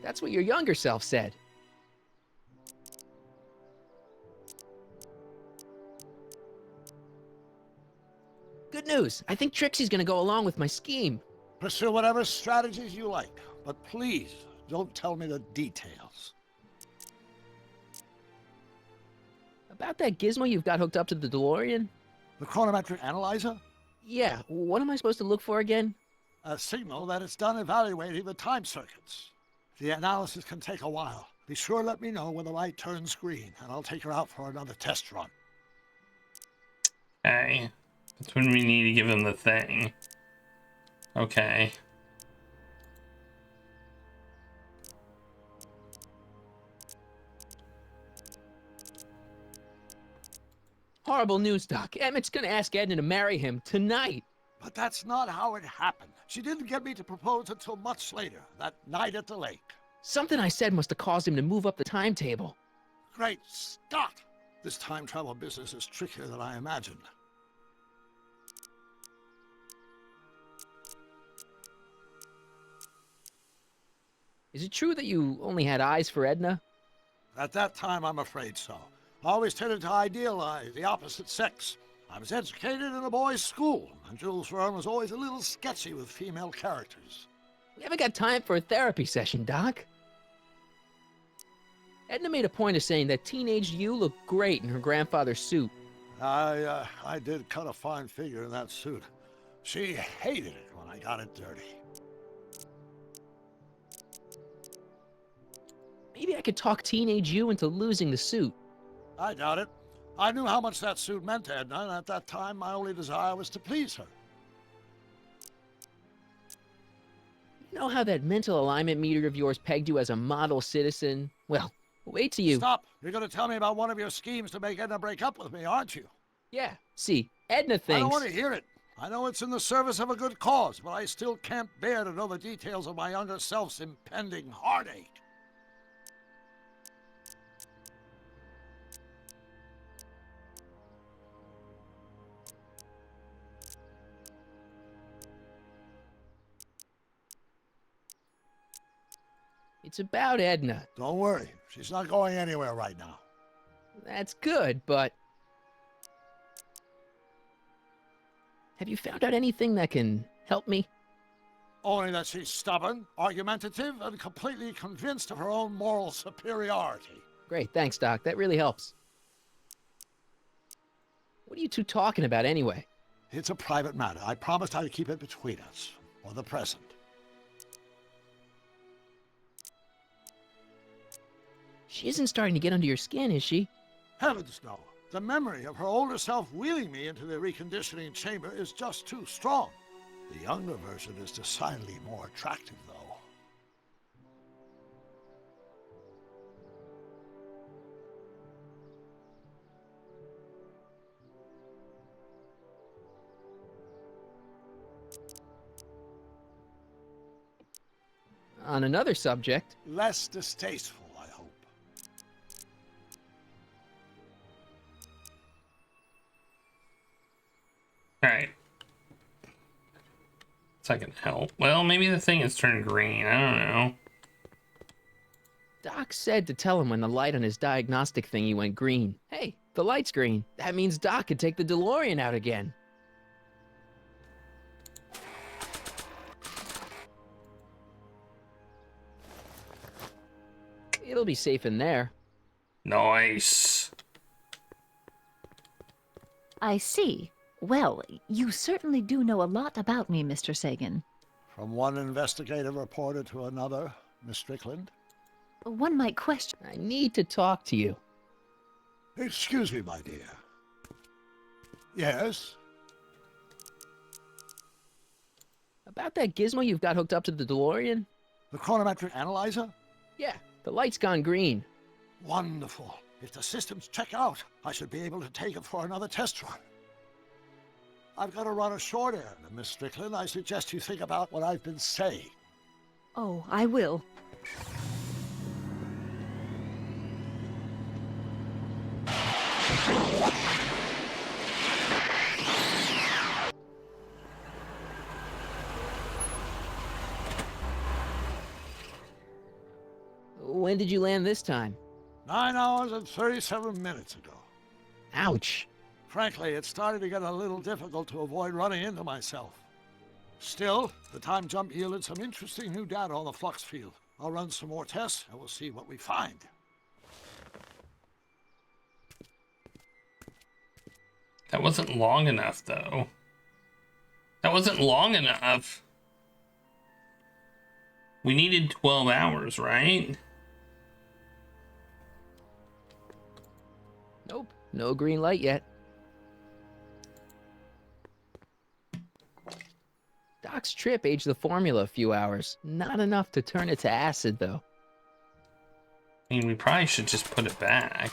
That's what your younger self said. Good news. I think Trixie's gonna go along with my scheme. Pursue whatever strategies you like, but please don't tell me the details. About that gizmo you've got hooked up to the DeLorean? The chronometric analyzer? Yeah, what am I supposed to look for again? A signal that it's done evaluating the time circuits. The analysis can take a while. Be sure to let me know when the light turns green, and I'll take her out for another test run. Okay. That's when we need to give him the thing. Okay. Horrible news, Doc. Emmett's gonna ask Edna to marry him tonight. But that's not how it happened. She didn't get me to propose until much later, that night at the lake. Something I said must have caused him to move up the timetable. Great Scott! This time travel business is trickier than I imagined. Is it true that you only had eyes for Edna? At that time, I'm afraid so. I always tended to idealize the opposite sex. I was educated in a boys' school, and Jules Verne was always a little sketchy with female characters. We haven't got time for a therapy session, Doc. Edna made a point of saying that teenage you looked great in her grandfather's suit. I did cut a fine figure in that suit. She hated it when I got it dirty. Maybe I could talk teenage you into losing the suit. I doubt it. I knew how much that suit meant to Edna, and at that time, my only desire was to please her. You know how that mental alignment meter of yours pegged you as a model citizen? Well, wait till you... Stop! You're going to tell me about one of your schemes to make Edna break up with me, aren't you? Yeah, see, Edna I thinks... don't want to hear it. I know it's in the service of a good cause, but I still can't bear to know the details of my younger self's impending heartache. It's about Edna. Don't worry. She's not going anywhere right now. That's good, but... Have you found out anything that can help me? Only that she's stubborn, argumentative, and completely convinced of her own moral superiority. Great, thanks, Doc. That really helps. What are you two talking about anyway? It's a private matter. I promised I'd keep it between us, for the present. She isn't starting to get under your skin, is she? Heavens no. The memory of her older self wheeling me into the reconditioning chamber is just too strong. The younger version is decidedly more attractive, though. On another subject, Less distasteful, I hope. Alright. So I can help. Well, maybe the thing has turned green. I don't know. Doc said to tell him when the light on his diagnostic thingy went green. Hey, the light's green. That means Doc could take the DeLorean out again. It'll be safe in there. Nice. I see. Well, you certainly do know a lot about me, Mr. Sagan. From one investigative reporter to another, Miss Strickland. One might question. I need to talk to you. Excuse me, my dear. Yes? About that gizmo you've got hooked up to the DeLorean? The chronometric analyzer? Yeah, the light's gone green. Wonderful. If the systems check out, I should be able to take it for another test run. I've got to run a short errand, Miss Strickland. I suggest you think about what I've been saying. Oh, I will. When did you land this time? 9 hours and 37 minutes ago. Ouch. Frankly, it started to get a little difficult to avoid running into myself. Still, the time jump yielded some interesting new data on the flux field. I'll run some more tests, and we'll see what we find. That wasn't long enough, though. That wasn't long enough. We needed 12 hours, right? Nope, no green light yet. Doc's trip aged the formula a few hours. Not enough to turn it to acid, though. I mean, we probably should just put it back.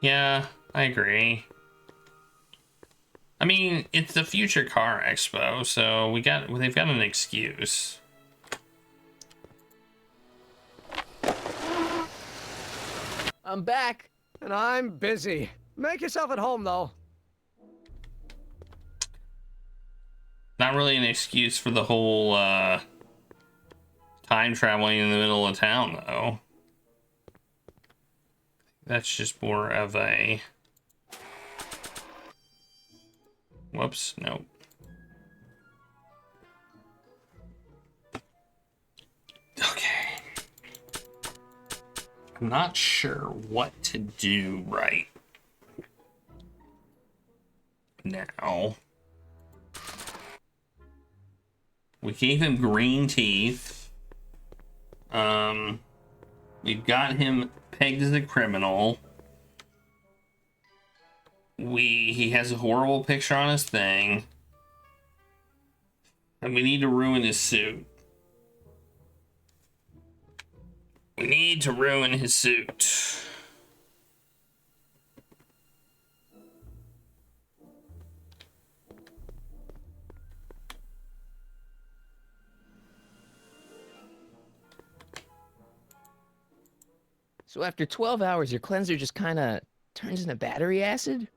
Yeah, I agree. I mean, it's the Future Car Expo, so they've got an excuse. I'm back. And I'm busy. Make yourself at home, though. Not really an excuse for the whole time traveling in the middle of town, though. That's just more of a... Whoops, no. Okay. I'm not sure what to do right now. We gave him green teeth. We've got him pegged as a criminal. He has a horrible picture on his thing. And we need to ruin his suit. We need to ruin his suit. So after 12 hours, your cleanser just kind of turns into battery acid?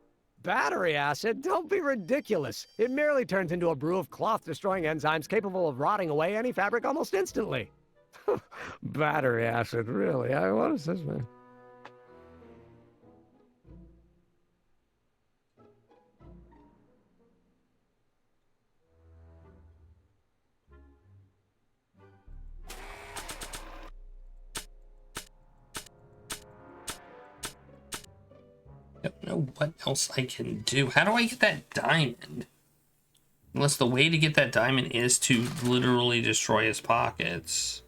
Battery acid? Don't be ridiculous. It merely turns into a brew of cloth-destroying enzymes capable of rotting away any fabric almost instantly. Battery acid, really? What is this, man? I don't know what else I can do. How do I get that diamond? Unless the way to get that diamond is to literally destroy his pockets.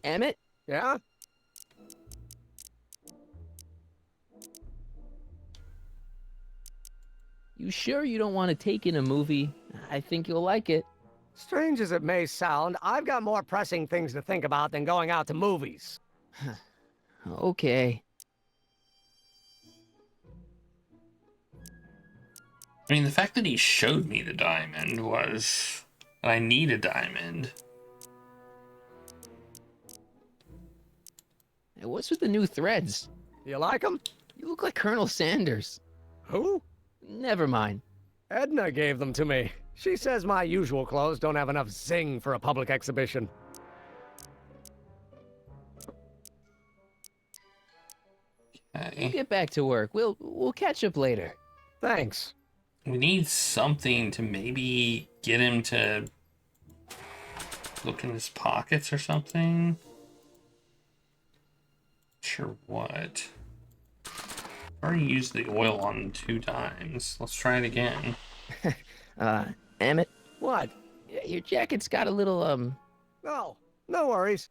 Emmett? Yeah? You sure you don't want to take in a movie? I think you'll like it. Strange as it may sound, I've got more pressing things to think about than going out to movies. Okay. I mean, the fact that he showed me the diamond was that I need a diamond. Hey, what's with the new threads? You like them? You look like Colonel Sanders. Who? Never mind. Edna gave them to me. She says my usual clothes don't have enough zing for a public exhibition. We'll Okay. get back to work. We'll catch up later. Thanks. We need something to maybe get him to look in his pockets or something. Sure what. Already used the oil on him 2 times. Let's try it again. Emmett, What? your jacket's got a little, No, no worries.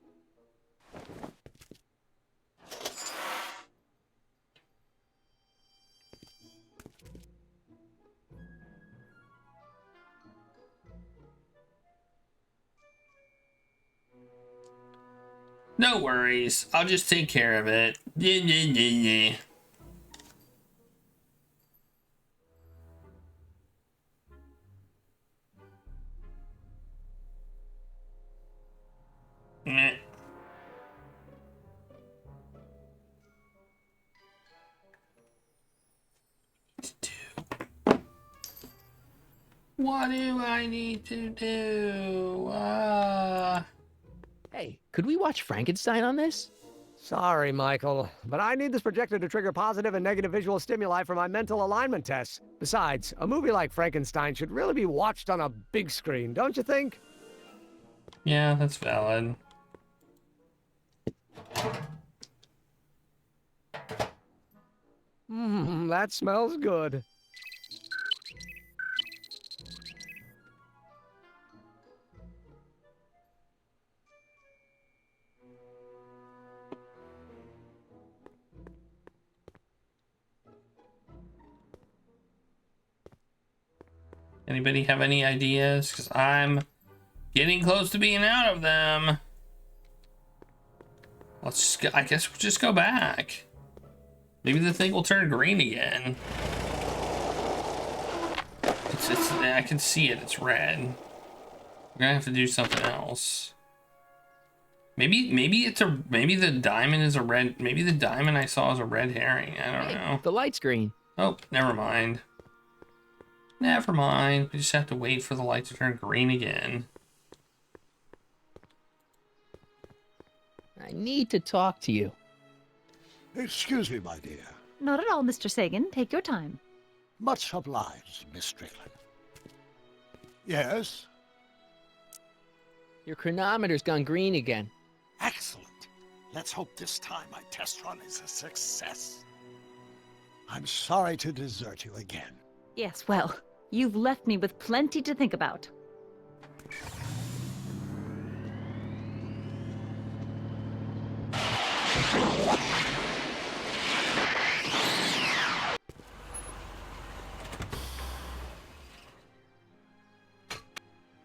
No worries. I'll just take care of it. Yeah, yeah, yeah, yeah. Meh. What do I need to do? Hey, could we watch Frankenstein on this? Sorry, Michael, but I need this projector to trigger positive and negative visual stimuli for my mental alignment tests. Besides, a movie like Frankenstein should really be watched on a big screen, don't you think? Yeah, that's valid. That smells good. Anybody have any ideas? Because I'm getting close to being out of them. I guess we'll just go back. Maybe the thing will turn green again. I can see it. It's red. We're gonna have to do something else. Maybe the diamond is a red. Maybe the diamond I saw is a red herring. I don't know. The light's green. Oh, never mind. Never mind. We just have to wait for the light to turn green again. I need to talk to you. Excuse me, my dear. Not at all, Mr. Sagan. Take your time. Much obliged, Miss Strickland. Yes? Your chronometer's gone green again. Excellent. Let's hope this time my test run is a success. I'm sorry to desert you again. Yes, well, you've left me with plenty to think about.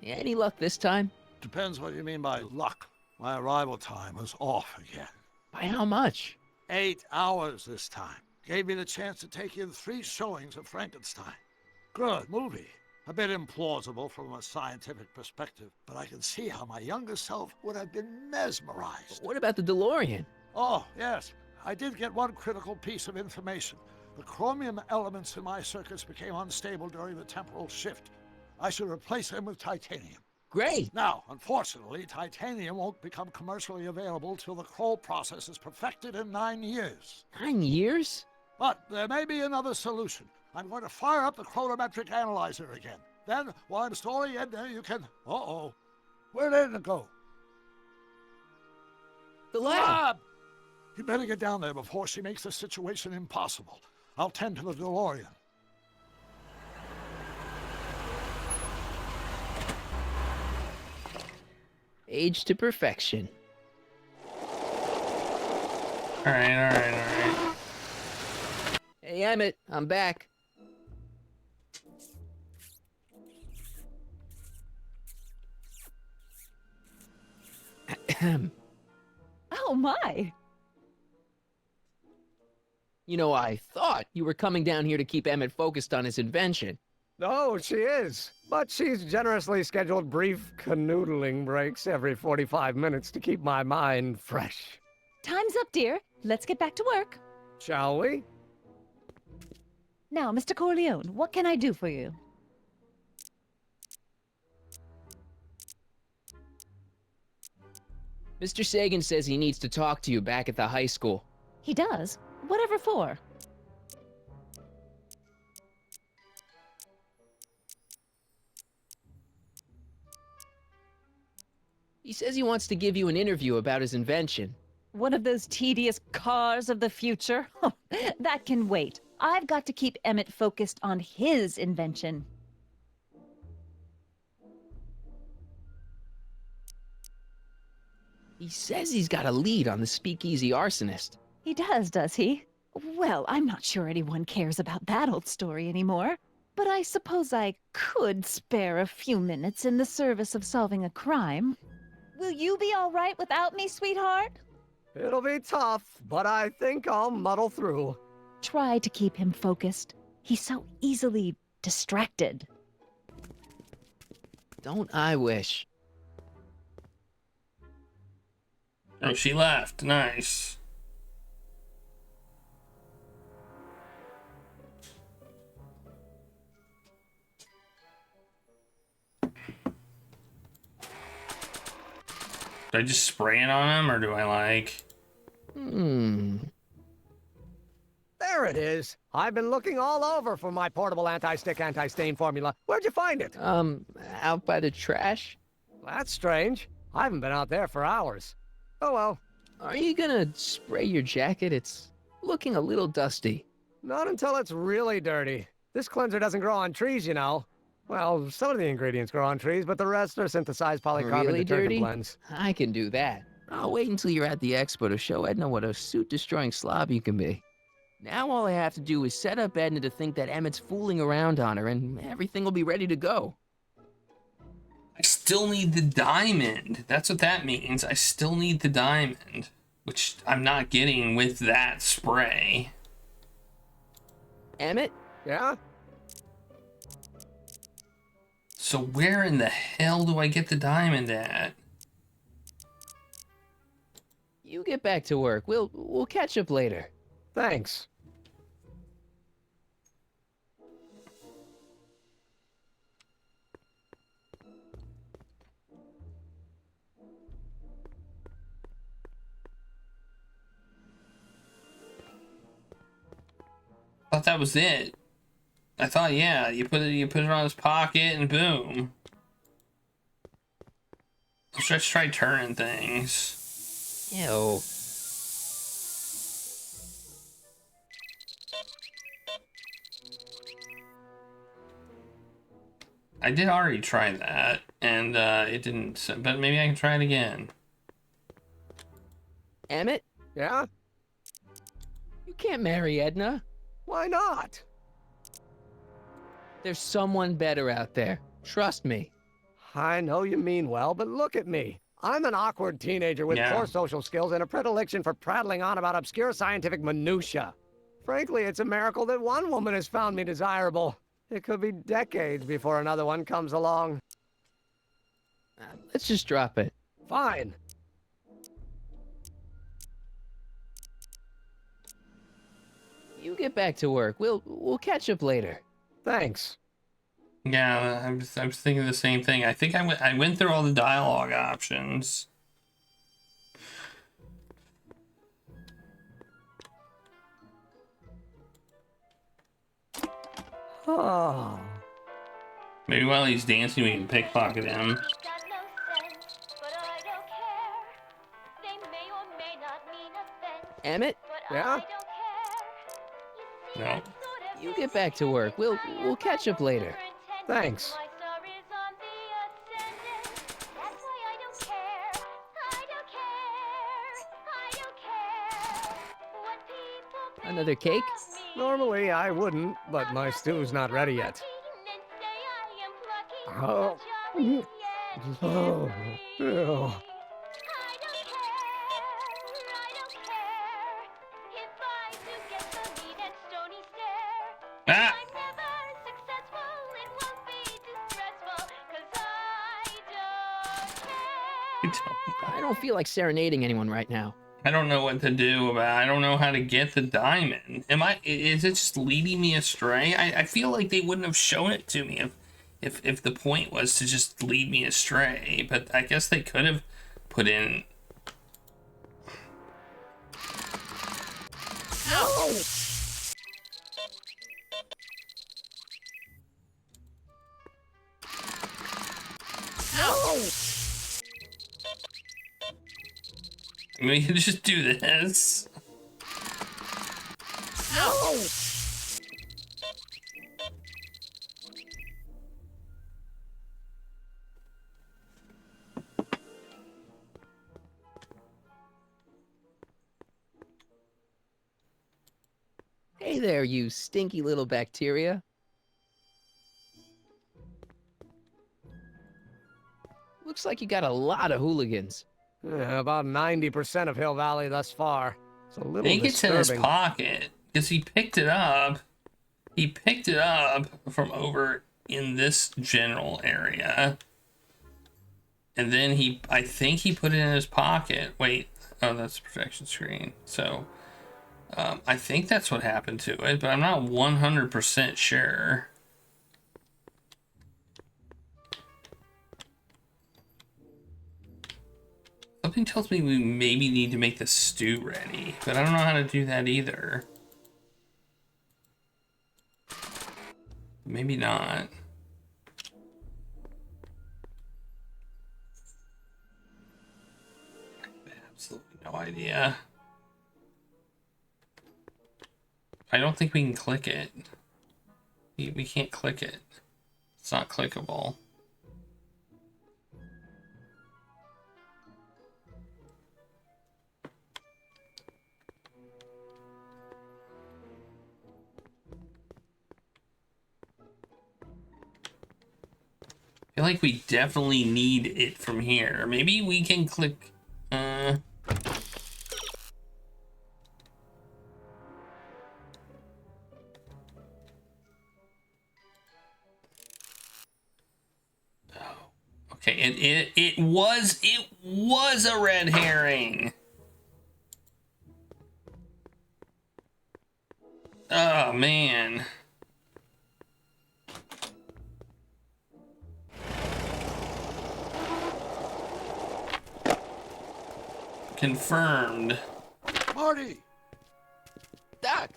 Any luck this time? Depends what you mean by luck. My arrival time was off again. By how much? 8 hours this time. Gave me the chance to take in 3 showings of Frankenstein. Good movie. A bit implausible from a scientific perspective, but I can see how my younger self would have been mesmerized. What about the DeLorean? Oh, yes. I did get one critical piece of information. The chromium elements in my circuits became unstable during the temporal shift. I should replace them with titanium. Great. Now, unfortunately, titanium won't become commercially available till the Kroll process is perfected in 9 years. 9 years? But there may be another solution. I'm going to fire up the chronometric analyzer again. Then, while I'm storing it there, you can... Uh-oh. Where did it go? The lab. You better get down there before she makes the situation impossible. I'll tend to the DeLorean. Age to perfection. All right. Hey, Emmett, I'm back. Ahem. Oh, my. You know, I thought you were coming down here to keep Emmett focused on his invention. Oh, she is. But she's generously scheduled brief canoodling breaks every 45 minutes to keep my mind fresh. Time's up, dear. Let's get back to work. Shall we? Now, Mr. Corleone, what can I do for you? Mr. Sagan says he needs to talk to you back at the high school. He does? Whatever for? He says he wants to give you an interview about his invention. One of those tedious cars of the future? That can wait. I've got to keep Emmett focused on his invention. He says he's got a lead on the speakeasy arsonist. He does he? Well, I'm not sure anyone cares about that old story anymore. But I suppose I could spare a few minutes in the service of solving a crime. Will you be all right without me, sweetheart? It'll be tough, but I think I'll muddle through. Try to keep him focused. He's so easily distracted. Don't I wish? Oh, she left. Nice. Do I just spray it on him, or do I like... There it is. I've been looking all over for my portable anti-stick, anti-stain formula. Where'd you find it? Out by the trash? That's strange. I haven't been out there for hours. Oh well. Are you gonna spray your jacket? It's looking a little dusty. Not until it's really dirty. This cleanser doesn't grow on trees, you know. Well, some of the ingredients grow on trees, but the rest are synthesized polycarbonate Really detergent dirty? blends. I can do that. I'll wait until you're at the expo to show Edna what a suit-destroying slob you can be. Now all I have to do is set up Edna to think that Emmett's fooling around on her, and everything will be ready to go. I still need the diamond. That's what that means. I still need the diamond, which I'm not getting with that spray. Emmett? Yeah? So where in the hell do I get the diamond at? You get back to work. We'll catch up later. Thanks. I thought that was it. I thought, yeah, you put it on his pocket and boom. Let's try turning things. Ew. I did already try that, and it didn't. But maybe I can try it again. Emmett? Yeah? You can't marry Edna. Why not? There's someone better out there. Trust me. I know you mean well, but look at me. I'm an awkward teenager with Yeah. poor social skills and a predilection for prattling on about obscure scientific minutiae. Frankly, it's a miracle that one woman has found me desirable. It could be decades before another one comes along. Let's just drop it. Fine. You get back to work. We'll catch up later. Thanks. Yeah, I was thinking the same thing. I think I went through all the dialogue options. Oh. Maybe while he's dancing, we can pickpocket him. Got no sense, but I don't care. They may or may not mean offense, Emmett? but Yeah? I don't care. You see, No. I'm sort of You get back to work. We'll catch up later. Thanks. My star is on the ascendant. That's why I don't care. I don't care. I don't care what people think Another cake? of me. Normally I wouldn't, but my stew's not ready yet. Oh. Oh. Ew. don't care. I don't care if I do get the mean and stony stare. If Ah! I'm never successful, it won't be distressful, 'cause I don't care. I don't feel like serenading anyone right now. I don't know what to do about it. I don't know how to get the diamond. Is it just leading me astray? I feel like they wouldn't have shown it to me if the point was to just lead me astray, but I guess they could have put in. We can just do this. Hey there, you stinky little bacteria. Looks like you got a lot of hooligans. Yeah, about 90% of Hill Valley thus far. It's a I little think it's in his disturbing. pocket because he picked it up. He picked it up from over in this general area. And then I think he put it in his pocket. Wait, oh, that's the protection screen. So, I think that's what happened to it, but I'm not 100% sure. Something tells me we maybe need to make the stew ready, but I don't know how to do that either. Maybe not. Absolutely no idea. I don't think we can click it. We can't click it. It's not clickable. I feel like we definitely need it from here. Maybe we can click. Okay, it was a red herring. Oh man. Confirmed. Marty! Doc!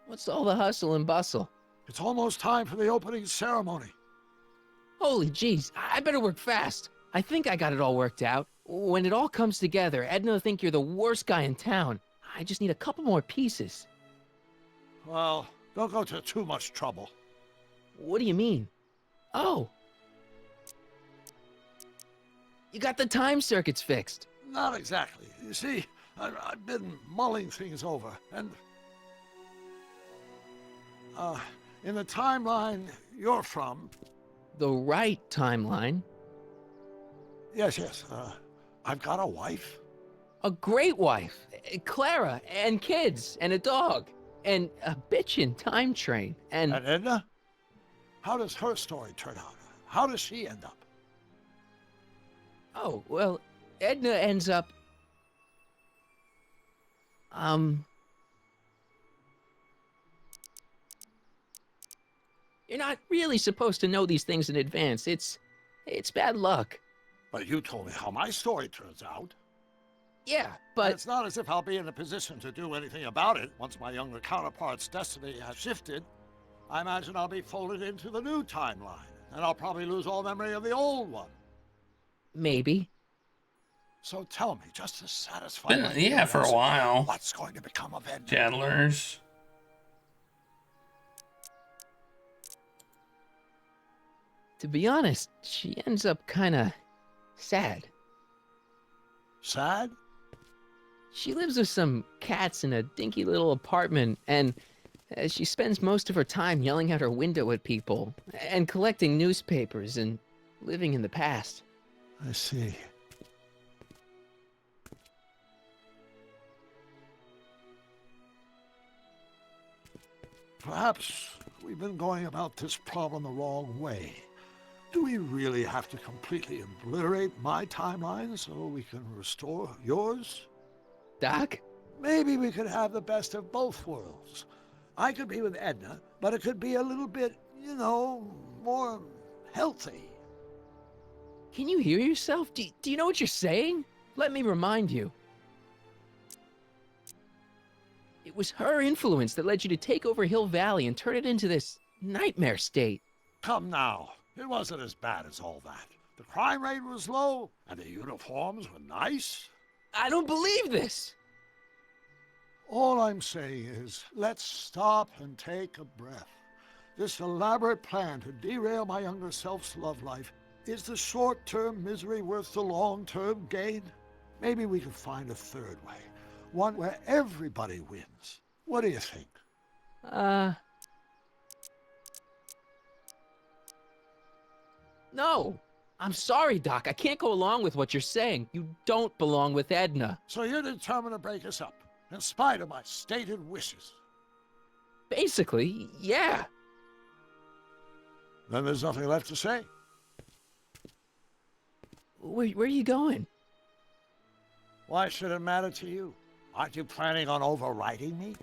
What's all the hustle and bustle? It's almost time for the opening ceremony. Holy jeez, I better work fast. I think I got it all worked out. When it all comes together, Edna will think you're the worst guy in town. I just need a couple more pieces. Well, don't go to too much trouble. What do you mean? Oh. You got the time circuits fixed. Not exactly. You see, I've been mulling things over, and in the timeline you're from. The right timeline? Yes. I've got a wife. A great wife. Clara, and kids, and a dog, and a bitchin' time train, and... And Edna? How does her story turn out? How does she end up? Oh, well, Edna ends up... You're not really supposed to know these things in advance. It's bad luck. But you told me how my story turns out. Yeah, And but... it's not as if I'll be in a position to do anything about it once my younger counterpart's destiny has shifted. I imagine I'll be folded into the new timeline, and I'll probably lose all memory of the old one. Maybe. So tell me, just to satisfy my Yeah, for a curiosity, while. what's going to become of Edna? Chattlers. To be honest, she ends up kinda sad. Sad? She lives with some cats in a dinky little apartment, and she spends most of her time yelling out her window at people, and collecting newspapers, and living in the past. I see. Perhaps we've been going about this problem the wrong way. Do we really have to completely obliterate my timeline so we can restore yours? Doc? Maybe we could have the best of both worlds. I could be with Edna, but it could be a little bit, more healthy. Can you hear yourself? Do you know what you're saying? Let me remind you. It was her influence that led you to take over Hill Valley and turn it into this nightmare state. Come now, it wasn't as bad as all that. The crime rate was low, and the uniforms were nice. I don't believe this! All I'm saying is, let's stop and take a breath. This elaborate plan to derail my younger self's love life, is the short-term misery worth the long-term gain? Maybe we could find a third way, one where everybody wins. What do you think? No. I'm sorry, Doc. I can't go along with what you're saying. You don't belong with Edna. So you're determined to break us up, in spite of my stated wishes? Basically, yeah. Then there's nothing left to say. Where are you going? Why should it matter to you? Aren't you planning on overriding me?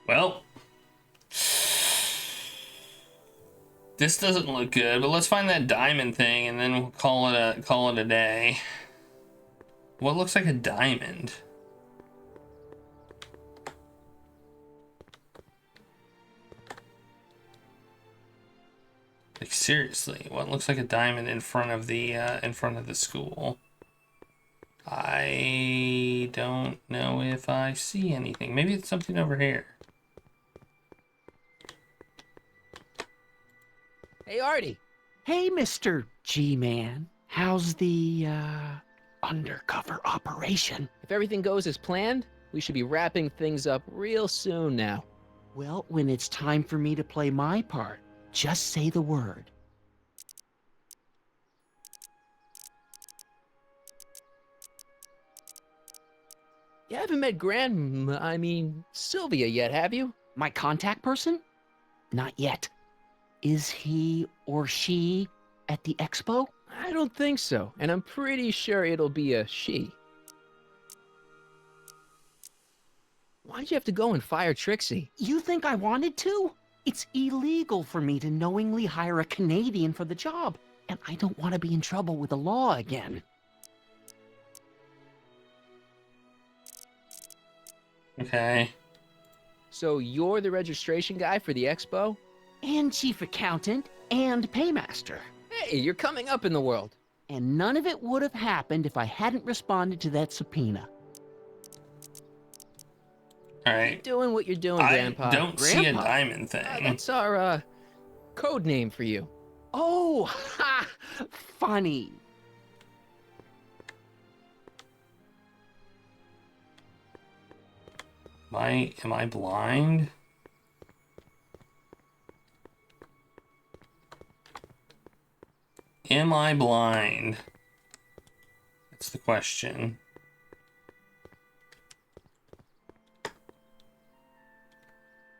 Well, this doesn't look good, but let's find that diamond thing and then we'll call it a day. What looks like a diamond? Like seriously, what looks like a diamond in front of the school? I don't know if I see anything. Maybe it's something over here. Hey, Artie. Hey, Mr. G-Man. How's the, undercover operation? If everything goes as planned, we should be wrapping things up real soon now. Well, when it's time for me to play my part, just say the word. You haven't met Sylvia yet, have you? My contact person? Not yet. Is he or she at the expo? I don't think so, and I'm pretty sure it'll be a she. Why'd you have to go and fire Trixie? You think I wanted to? It's illegal for me to knowingly hire a Canadian for the job, and I don't want to be in trouble with the law again. Okay. So you're the registration guy for the expo? And chief accountant and paymaster. Hey, you're coming up in the world. And none of it would have happened if I hadn't responded to that subpoena. All You're right. doing what you're doing, I Grandpa. don't see a Grandpa? diamond thing. That's our, code name for you. Oh, ha! Funny. Am I blind? Am I blind? That's the question.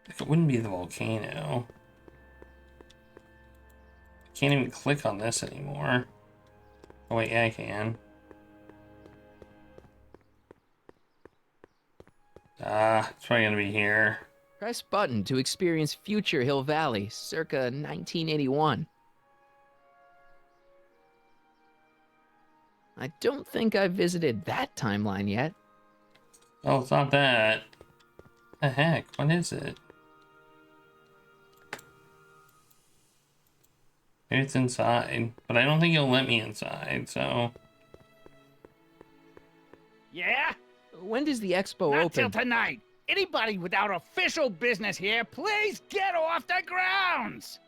Like, it wouldn't be the volcano. I can't even click on this anymore. Oh wait, yeah, I can. It's probably gonna be here. Press button to experience future Hill Valley, circa 1981. I don't think I've visited that timeline yet. Oh, it's not that. The heck? What is it? Maybe it's inside, but I don't think you'll let me inside, so... Yeah? When does the expo Not till open? tonight. Anybody without official business here, please get off the grounds!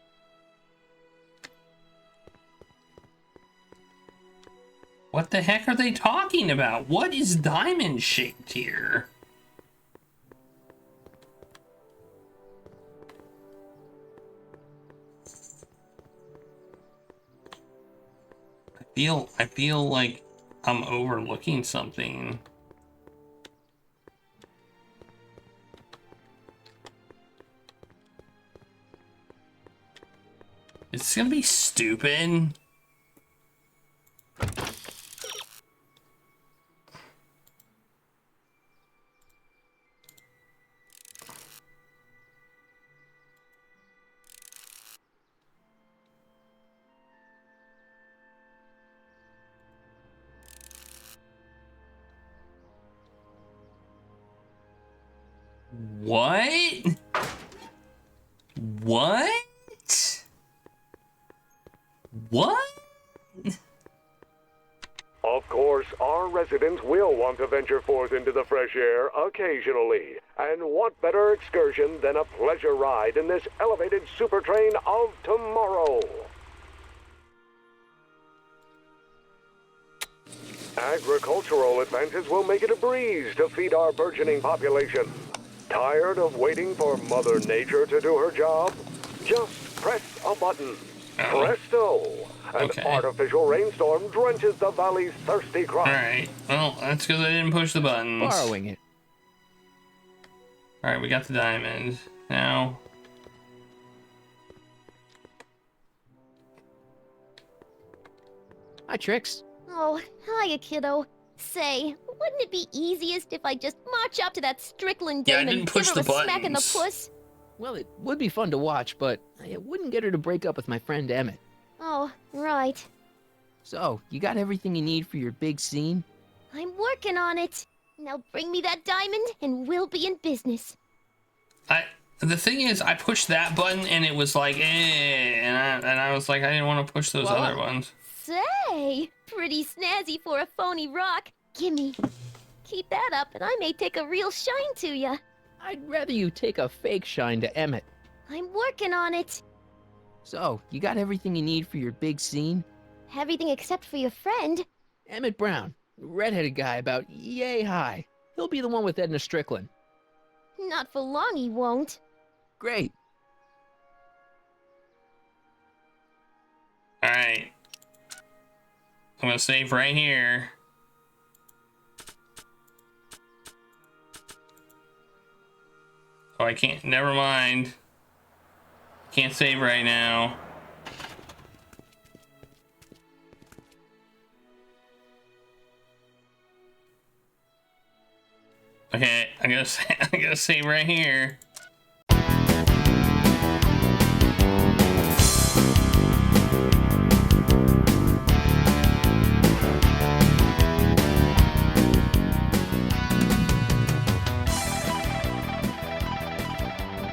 What the heck are they talking about? What is diamond shaped here? I feel like I'm overlooking something. It's gonna be stupid. What? What? What? Of course, our residents will want to venture forth into the fresh air occasionally. And what better excursion than a pleasure ride in this elevated super train of tomorrow? Agricultural advances will make it a breeze to feed our burgeoning population. Tired of waiting for Mother Nature to do her job? Just press a button. Presto! An artificial rainstorm drenches the valley's thirsty crops. Alright, well, that's because I didn't push the buttons. Borrowing it. Alright, we got the diamond. Now... Hi, Trix. Oh, hiya, kiddo. Say, wouldn't it be easiest if I just march up to that Strickland Yeah, I dame and didn't give push her the a smack in the buttons. puss? Well, it would be fun to watch, but it wouldn't get her to break up with my friend Emmett. Oh, right. So, you got everything you need for your big scene? I'm working on it. Now bring me that diamond and we'll be in business. The thing is, I pushed that button and it was like, and I was like, I didn't want to push those other ones. Say, pretty snazzy for a phony rock. Gimme. Keep that up and I may take a real shine to ya. I'd rather you take a fake shine to Emmett. I'm working on it. So, you got everything you need for your big scene? Everything except for your friend. Emmett Brown, redheaded guy about yay high. He'll be the one with Edna Strickland. Not for long he won't. Great. Alright. I'm gonna save right here. Oh, I can't, never mind. Can't save right now. Okay, I'm gonna save right here.